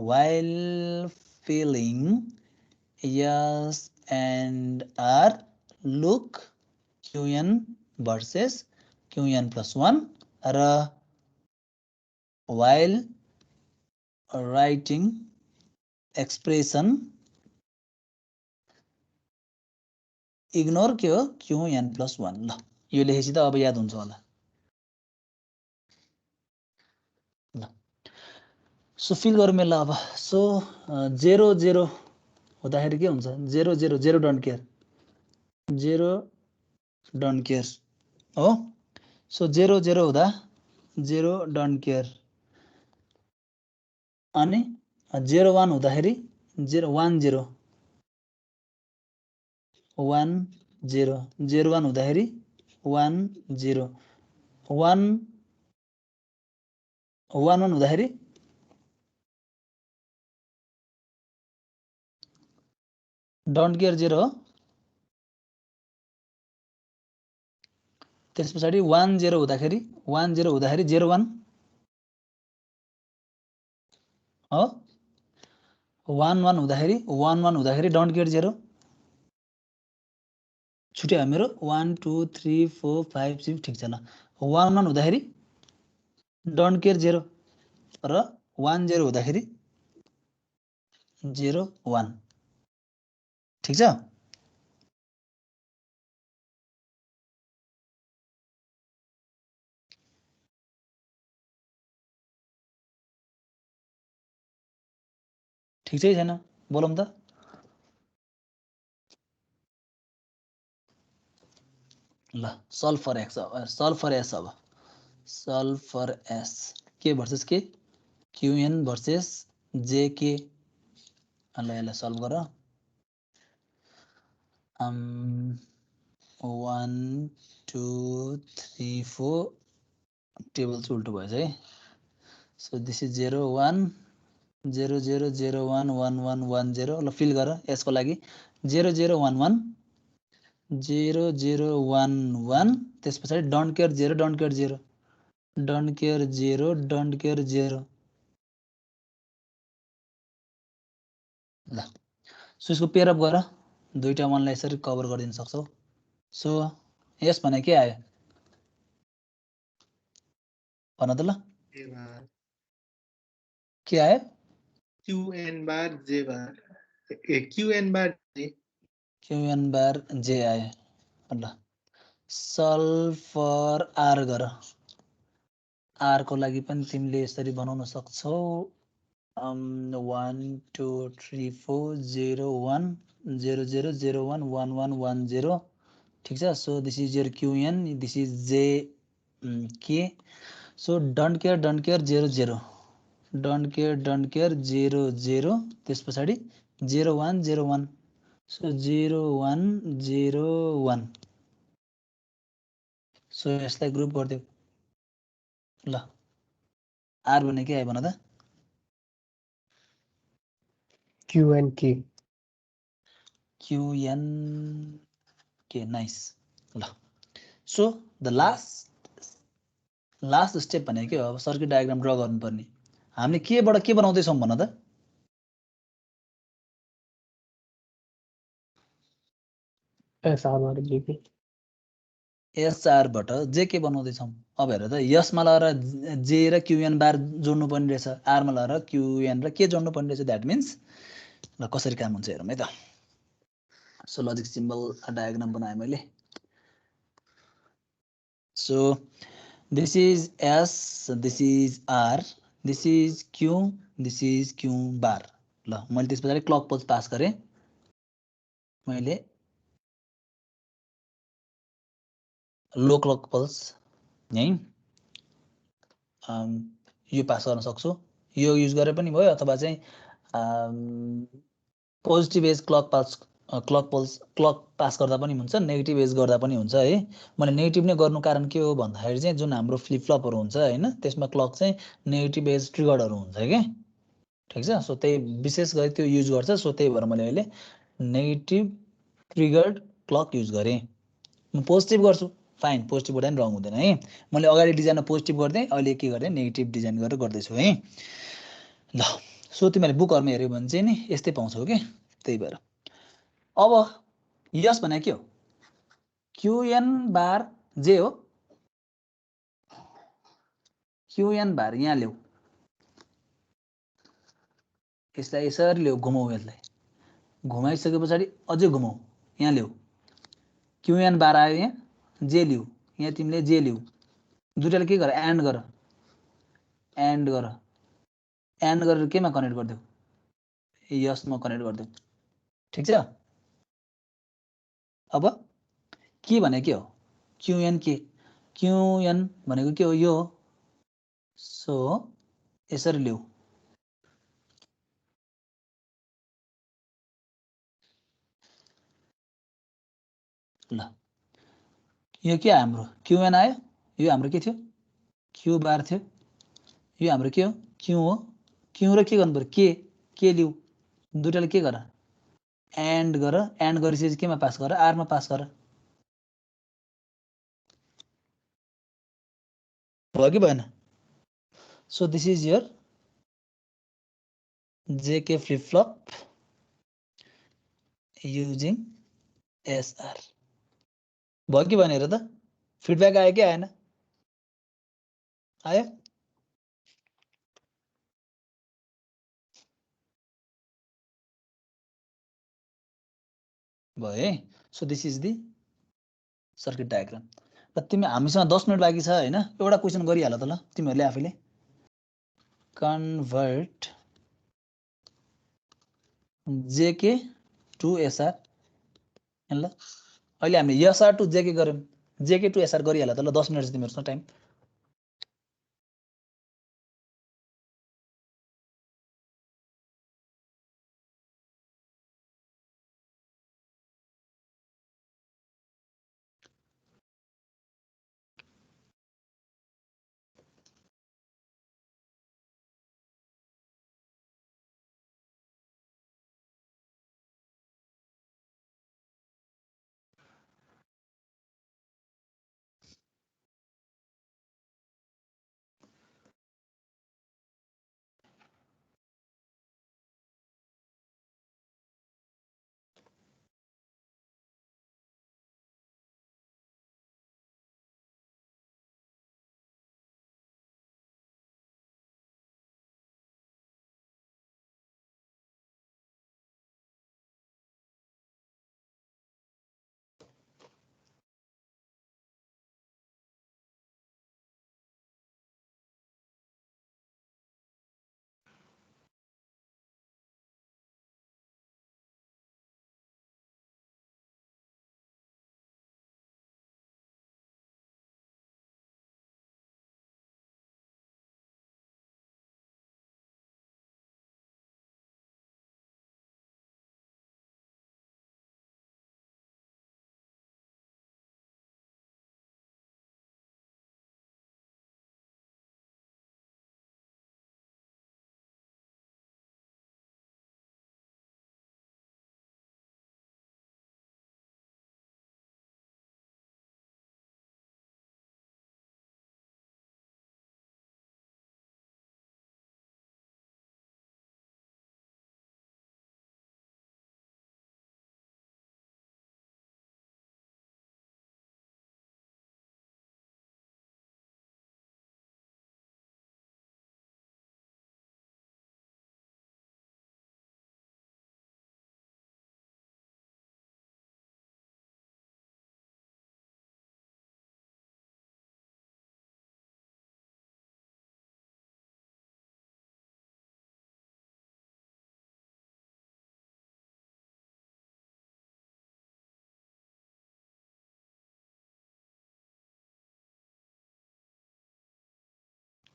while filling yes and r look qn versus qn plus 1 र while writing expression इग्नोर के हो qn plus 1 ल यो लेखेपछि त अब याद हुन्छ होला ल सो फिल गरौँ ल अब सो 0 0 हुँदाखेरि के हुन्छ 0 0 0 डोन्ट केयर 0 डोन्ट केयर हो सो 0 0 हुँदा 0 डोन्ट केयर अनि 0 1 हुँदाखेरि 0 1 0 1 0 0 1 हुँदाखेरि 1 0 1 1 1 हुँदाखेरि डोन्ट केयर 0 हो त्यस पछाडि 1 0 हुँदाखेरि 1 0 हुँदाखेरि 0 1 हो 1 1 हुँदाखेरि 1 1 हुँदाखेरि डोन्ट केयर 0 छुट्यो मेरो 1 2 3 4 5 6 ठीक छ ल 1 1 हुँदाखेरि डोन्ट केयर 0 र 1 0 हुँदाखेरि 0 1 ठीक छ ठीक छै छैन बोलौँ त ल solve for X solve for S अब सल्भ फर एस के भर्सेस के क्युएन भर्सेस जेके ल यसलाई सल्भ गर 1 2 3 4 टेबल चाहिँ उल्टो भएछ है सो दिस इज 0 1 0 0 0 1 1 1 1 0 ल फिल गर यसको लागि 0 0 1 1 0 0 1 1 त्यस पछाडि don't care 0 don't care 0 don't care 0 don't care 0 ल सो यसको पेयर अप गर दुईटा मनलाई यसरी कभर गरिदिन सक्छौ सो यस भने के आयो भन त ल के आयो qn bar j bar qn bar j क्युएन बार जे आयो ल सल्भ फर आर गर आर को लागि पनि तिमीले यसरी बनाउन सक्छौ 1 2 3 4 0 1 0 0 0 1 1 1 1 0 ठीक छ so this is your QN this is J K so don't care 0 0 don't care 0 0 त्यस पछाडि 0 1 0 1 सो 0 1 0 1 सो यसलाई ग्रुप गरिदेऊ ल आर भने के आयो भन त QNK क्युएन के नाइस ल सो द लास्ट स्टेप भनेको के हो अब सर्किट डायग्राम ड्र गर्नुपर्ने हामीले केबाट के बनाउँदैछौँ भन त SR बाट JK एसआर बाट जेके बनाउँदै छौं अब हेर त यसमा लगाएर जे र क्युएन बार जोड्नु पर्ने रहेछ आरमा लगाएर क्युएन र के जोड्नु पर्ने रहेछ दैट मीन्स ल कसरी काम हुन्छ हेरौँ है त सो लजिक सिम्बल डायग्राम बनाएँ मैले so this is S this is R this is Q this is Q bar ल मैले त्यस पछाडि क्लक पल्स पास गरेँ मैले लो क्लक पल्स यही यो पास गर्न सक्छु यो युज गरे पनि भयो अथवा चाहिँ पोजिटिभ एज क्लक पास गर्दा पनि हुन्छ नेगेटिभ एज गर्दा पनि हुन्छ है मैले नेगेटिभ नै गर्नु कारण के हो भन्दाखेरि चाहिँ जुन हाम्रो फ्लिप फ्लपहरु हुन्छ हैन त्यसमा क्लक चाहिँ नेगेटिभ एज ट्रिगर्डहरु हुन्छ के ठीक छ सो त्यही विशेष गरी त्यो युज गर्छ सो त्यही भएर मैले अहिले नेगेटिभ ट्रिगर्ड क्लक युज गरे म पोजिटिभ गर्छु फाइन पोजिटिभ गर्दा नि रङ हुँदैन है मैले अगाडि डिजाइनमा पोजिटिभ गर्दै अहिले के गर्दै नेगेटिभ डिजाइन गरेर गर्दै छु है ल सो तिमीले बुकहरुमा हेर्यौ भने चाहिँ नि यस्तै पाउँछौ के त्यही भएर अब यस भने के हो क्युएन बार जे हो क्युएन बार यहाँ ल्याऊ यसलाई यसरी ल्याऊ घुमाऊ यसलाई घुमाइसकेपछि अझै घुमाऊ यहाँ ल्याऊ क्युएन बार आयो यहाँ जे ल्याऊ यहाँ तिमीले जे ल्याऊ दुईटाले के गर एन्ड गर एन्ड गरेर केमा कनेक्ट गर्दियौ यसमा कनेक्ट गर्दियौ ठीक छ अब के भने के हो क्युएन के क्युएन भनेको के हो यो सो यसरी ल्याऊ ल यो के हाम्रो क्युएन आयो यो हाम्रो के थियो क्यू बार थियो यो हाम्रो के हो क्यू हो क्यू र के गर्नु पर्यो के ल्याऊ दुईटाले के गर एन्ड गरिसकेपछि केमा पास गर आर मा पास गर भयो कि भएन so this is your JK flip flop using SR भयो कि भएन हेर त फिडब्याक आयो कि आएन आयो भयो है so this is the circuit diagram र तिमी हामीसँग 10 मिनेट बाँकी छ हैन एउटा क्वेशन गरिहाल त ल तिमीहरुले आफैले कन्भर्ट जेके टु एसआर ल अहिले हामीले एसआर टु जेके गर्यौं जेके टु एसआर गरिहाल त ल 10 मिनेट छ तिमीहरुसँग टाइम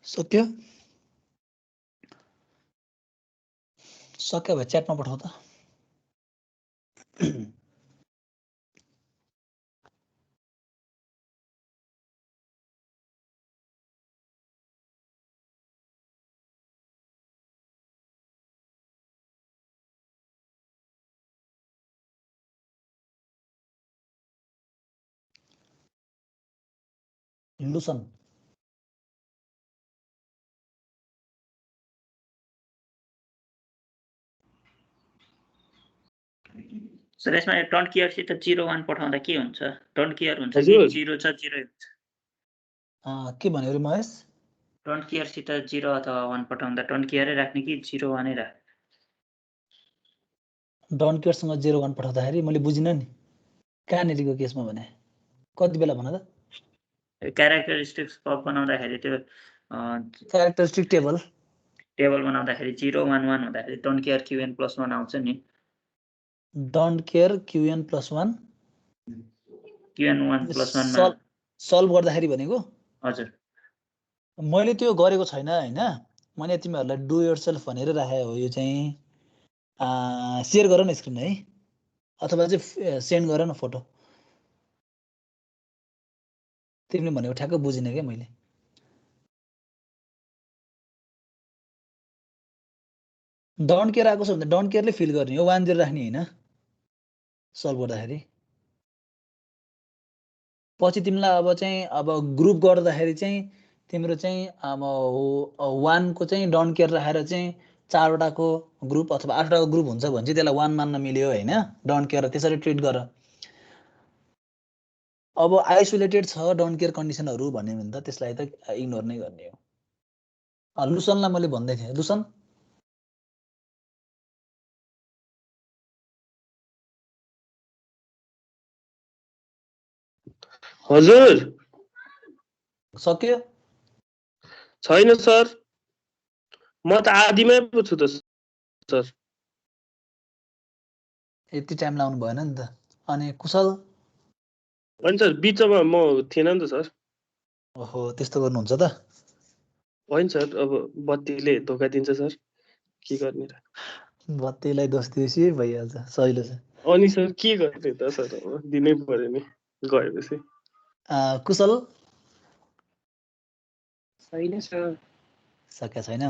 सक्यो सक्यो भए च्याटमा पठाउ त लुसन सर यसमा डन्ट केयर सित 01 पठाउँदा के हुन्छ डन्ट केयर हुन्छ कि हजुर 0 छ 0 हुन्छ के भन्यो रे महेश डन्ट केयर सित 0 अथवा 1 पठाउँदा डन्ट केयरै राख्ने कि 0 1 नै राख्ने डन केयरसँग 01 पठाउँदाखेरि मैले बुझिनँ नि कहाँनिरको केसमा भने कति बेला भन त क्यारेक्टरिस्टिक्स बनाउँदाखेरि त्यो क्यारेक्टरिस्टिक टेबल टेबल बनाउँदाखेरि 0 1 1 हुँदाखेरि डन्ट केयर क्युएन प्लस 1 आउँछ नि डन्ट केयर क्युएन प्लस 1 क्युएन 1 प्लस 1 मा सल्भ गर्दाखेरि भनेको हजुर मैले त्यो गरेको छैन हैन मैले तिमीहरूलाई डु योर सेल्फ भनेर राखेको हो यो चाहिँ सेयर गर न स्क्रिन है अथवा चाहिँ सेन्ड गर न फोटो तिमीले भनेको ठ्याक्क बुझिनँ क्या मैले डन्ट केयर आएको छ भने डन्ट केयरले फिल गर्ने हो 1 0 राख्ने हैन सल्भ गर्दाखेरि पछि तिमीलाई अब ग्रुप गर्दाखेरि चाहिँ तिम्रो चाहिँ अब 1 को चाहिँ डन्ट केयर राखेर चाहिँ 4 वटाको ग्रुप अथवा 8 वटाको ग्रुप हुन्छ भने चाहिँ त्यसलाई 1 मान्न मिल्यो हैन डन्ट केयर त्यसरी ट्रिट गर अब आइसोलेटेड छ डन्ट केयर कन्डिसनहरु भन्यो भने त त्यसलाई त इग्नोर नै गर्ने हो लुसनलाई मैले भन्दै थिएँ लुसन हजुर सक्यो छैन सर म त आदिमै पो छु त सर यति टाइम लाउनु भएन नि त अनि कुशल होइन सर बिचमा म थिएन नि त सर ओहो त्यस्तो गर्नुहुन्छ त होइन सर अब बत्तीले धोका दिन्छ सर के गर्ने र बत्तीलाई दोष दिएपछि भइहाल्छ सहिलो छ अनि सर के गर्ने त सर अब दिनै पर्यो नि गएपछि कुशल छैन सर सकेको छैन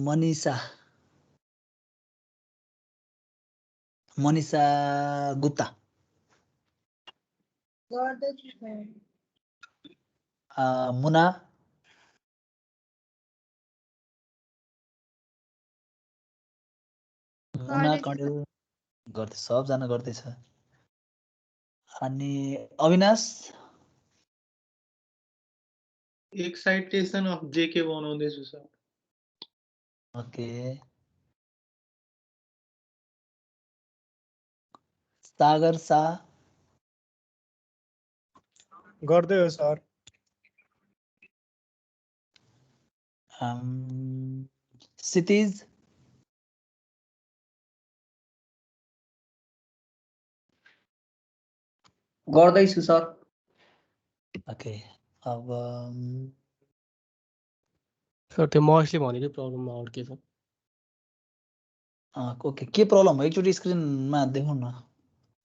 मनिषा मनिषा गुप्ता मुना मुना कणेल गर्दै सबजना गर्दैछ अनि अविनाश एक्साइटेसन अफ जेके बनाउँदैछु सर ओके सागर शाह गर्दै हो सर क्षितिज गर्दैछु सर ओके अब सर त्यो महेशले भनेकै प्रब्लममा अड्केछ ओके के प्रब्लम हो एकचोटि स्क्रिनमा देखाउँ न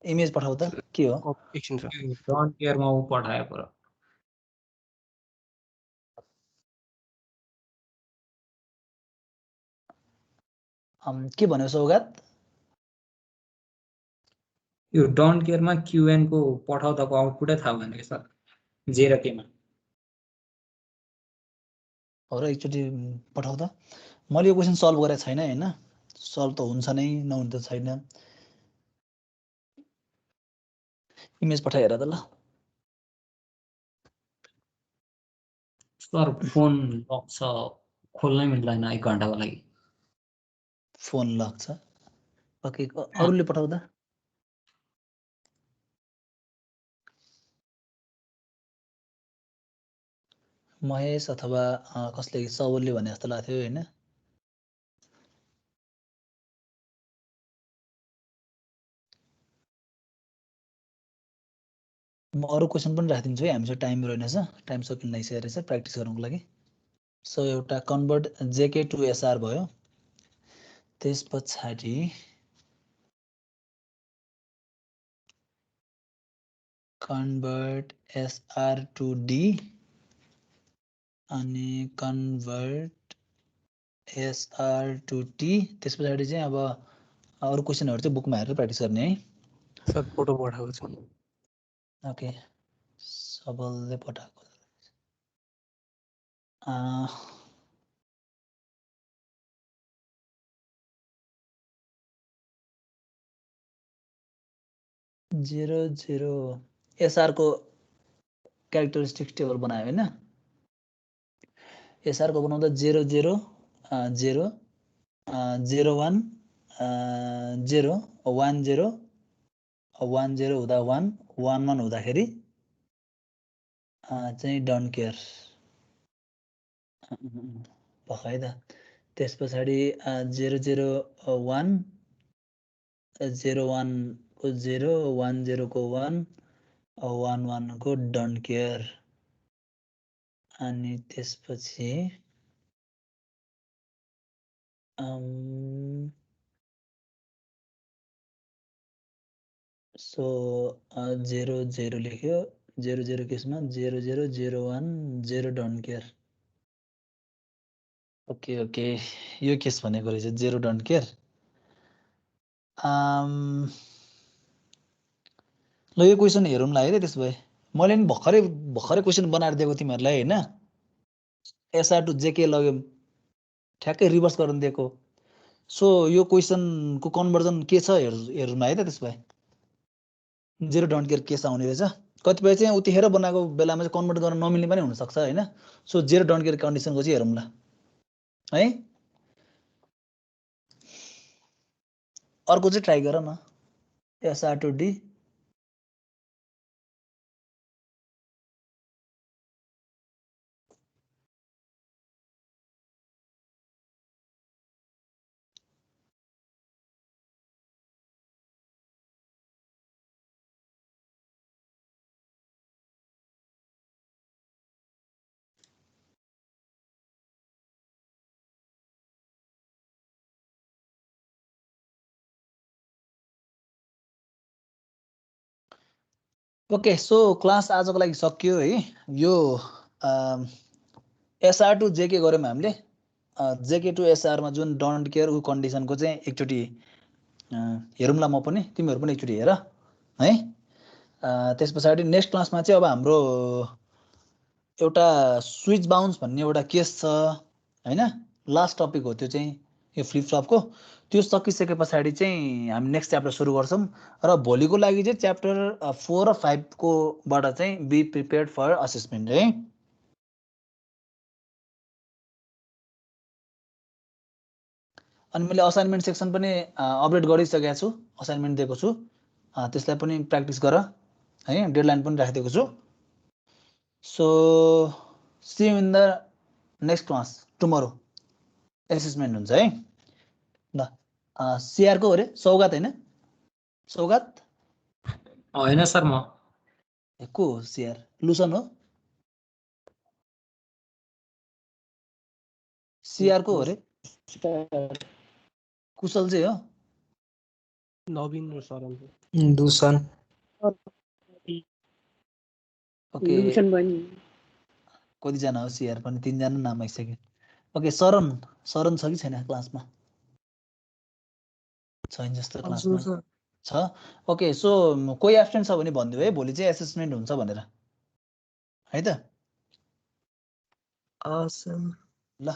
इमेज पठाउ त के हो एकछिन सर डन्ट केयरमा ऊ पठायो पर के भन्यो सौगात यो डन्ट केयरमा क्युएन को पठाउँदाको आउटपुटै थाहा भएन कि सर जे र केमा हो र एकचोटि पठाउ त मैले यो क्वेसन सल्भ गरेको छैन हैन सल्भ त हुन्छ नै नहुने त छैन इमेज पठाएर त ल सर फोन लक छ खोल्नै मिल्दैन 1 घण्टाको लागि फोन लक छ ओके अरूले पठाउ त महेश अथवा कसले सवलले भने जस्तो लाग्थ्यो हैन म अरू क्वेसन पनि राखिदिन्छु है, हामीसँग टाइम रहेनछ, टाइम सकिन लागिसकेको रहेछ प्र्याक्टिस गर्नुको लागि। सो एउटा कन्भर्ट जेके टु एसआर भयो, त्यस पछाडि कन्भर्ट एसआर टु डी अनि कन्भर्ट एसआर टु टी। त्यस पछाडि चाहिँ अब अरू क्वेसनहरू चाहिँ बुकमा हेरेर प्र्याक्टिस गर्ने है। सर फोटो पठाएको छु। ओके, सबलले पठाएको। 00 एसआर को क्यारेक्टरिस्टिक्स टेबल बनायो हैन। एसआर को बनाउँदा 00 0 0 01 0 10 10 हुँदा 1 11 हुँदाखेरि चाहिँ डोन्ट केयर भखै त। त्यस पछाडि 001 01 को 0 10 को 1 11 को डोन्ट केयर। अनि त्यसपछि सो 00 लेख्यो, 00 केसमा 00 01 0 डोन्ट केयर। ओके ओके, यो केस भनेको रहेछ 0 डोन्ट केयर। ल यो क्वेसन हेरौँला है त। त्यसो भए मैले नि भर्खरै क्वेसन बनाएर दिएको तिमीहरूलाई हैन। एसआर टु जेके लग्यो ठ्याक्कै रिभर्स गर्न दिएको। सो यो क्वेसनको कन्भर्जन के छ हेरौँ है त। त्यसो भए 0 डोन्ट केयर केस आउने रहेछ। कतिपय चाहिँ उतिखेर बनाएको बेलामा चाहिँ कन्भर्ट गर्न नमिल्ने पनि हुनसक्छ हैन। सो 0 डोन्ट केयर कन्डिसनको चाहिँ हेरौँला है। अर्को चाहिँ ट्राई गर न, SR to D. Okay, so class आजको लागि सकियो है। यो एसआर टु जेके गऱ्यौँ हामीले। जेके टु एसआरमा जुन डोन्ट केयर ऊ कन्डिसनको चाहिँ एकचोटि हेरौँला म पनि, तिमीहरू पनि एकचोटि हेर है। त्यस पछाडि नेक्स्ट क्लासमा चाहिँ अब हाम्रो एउटा स्विच बाउन्स भन्ने एउटा केस छ हैन। लास्ट टपिक हो त्यो चाहिँ, यो फ्लिप फ्लपको। त्यो सकिसके पछाडि चाहिँ हामी नेक्स्ट च्याप्टर सुरु गर्छौँ। र भोलिको लागि चाहिँ च्याप्टर 4 र 5 को बाट चाहिँ बी प्रिपेयर्ड फर असेसमेन्ट है। अनि मैले असाइनमेन्ट सेक्सन पनि अपडेट गरिसकेको छु, असाइनमेन्ट दिएको छु, त्यसलाई पनि प्र्याक्टिस गर है। डेडलाइन पनि राखिदिएको छु। So see you in the next class tomorrow. Assessment हुन्छ है। ल सिआर को हो रे? सौगात हैन? सौगात होइन सर, म को हो? सिआर लुसन हो? सिआर को हो रे? कुशल चाहिँ हो? नवीन र सरन। दुसन। ओके, लुसन पनि कतिजना हो सिआर पनि? 3 जना नाम आइसक्यो। ओके, सरन छ कि छैन क्लासमा? छैन जस्तो क्लासमा छ। ओके, सो कोही एब्सेन्ट छ भने भनिदियो है, भोलि चाहिँ एसेसमेन्ट हुन्छ भनेर है त। ल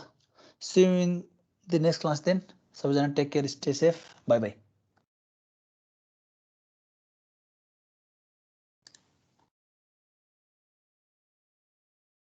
see you in the next class then. सबैजना take care, stay safe, bye by.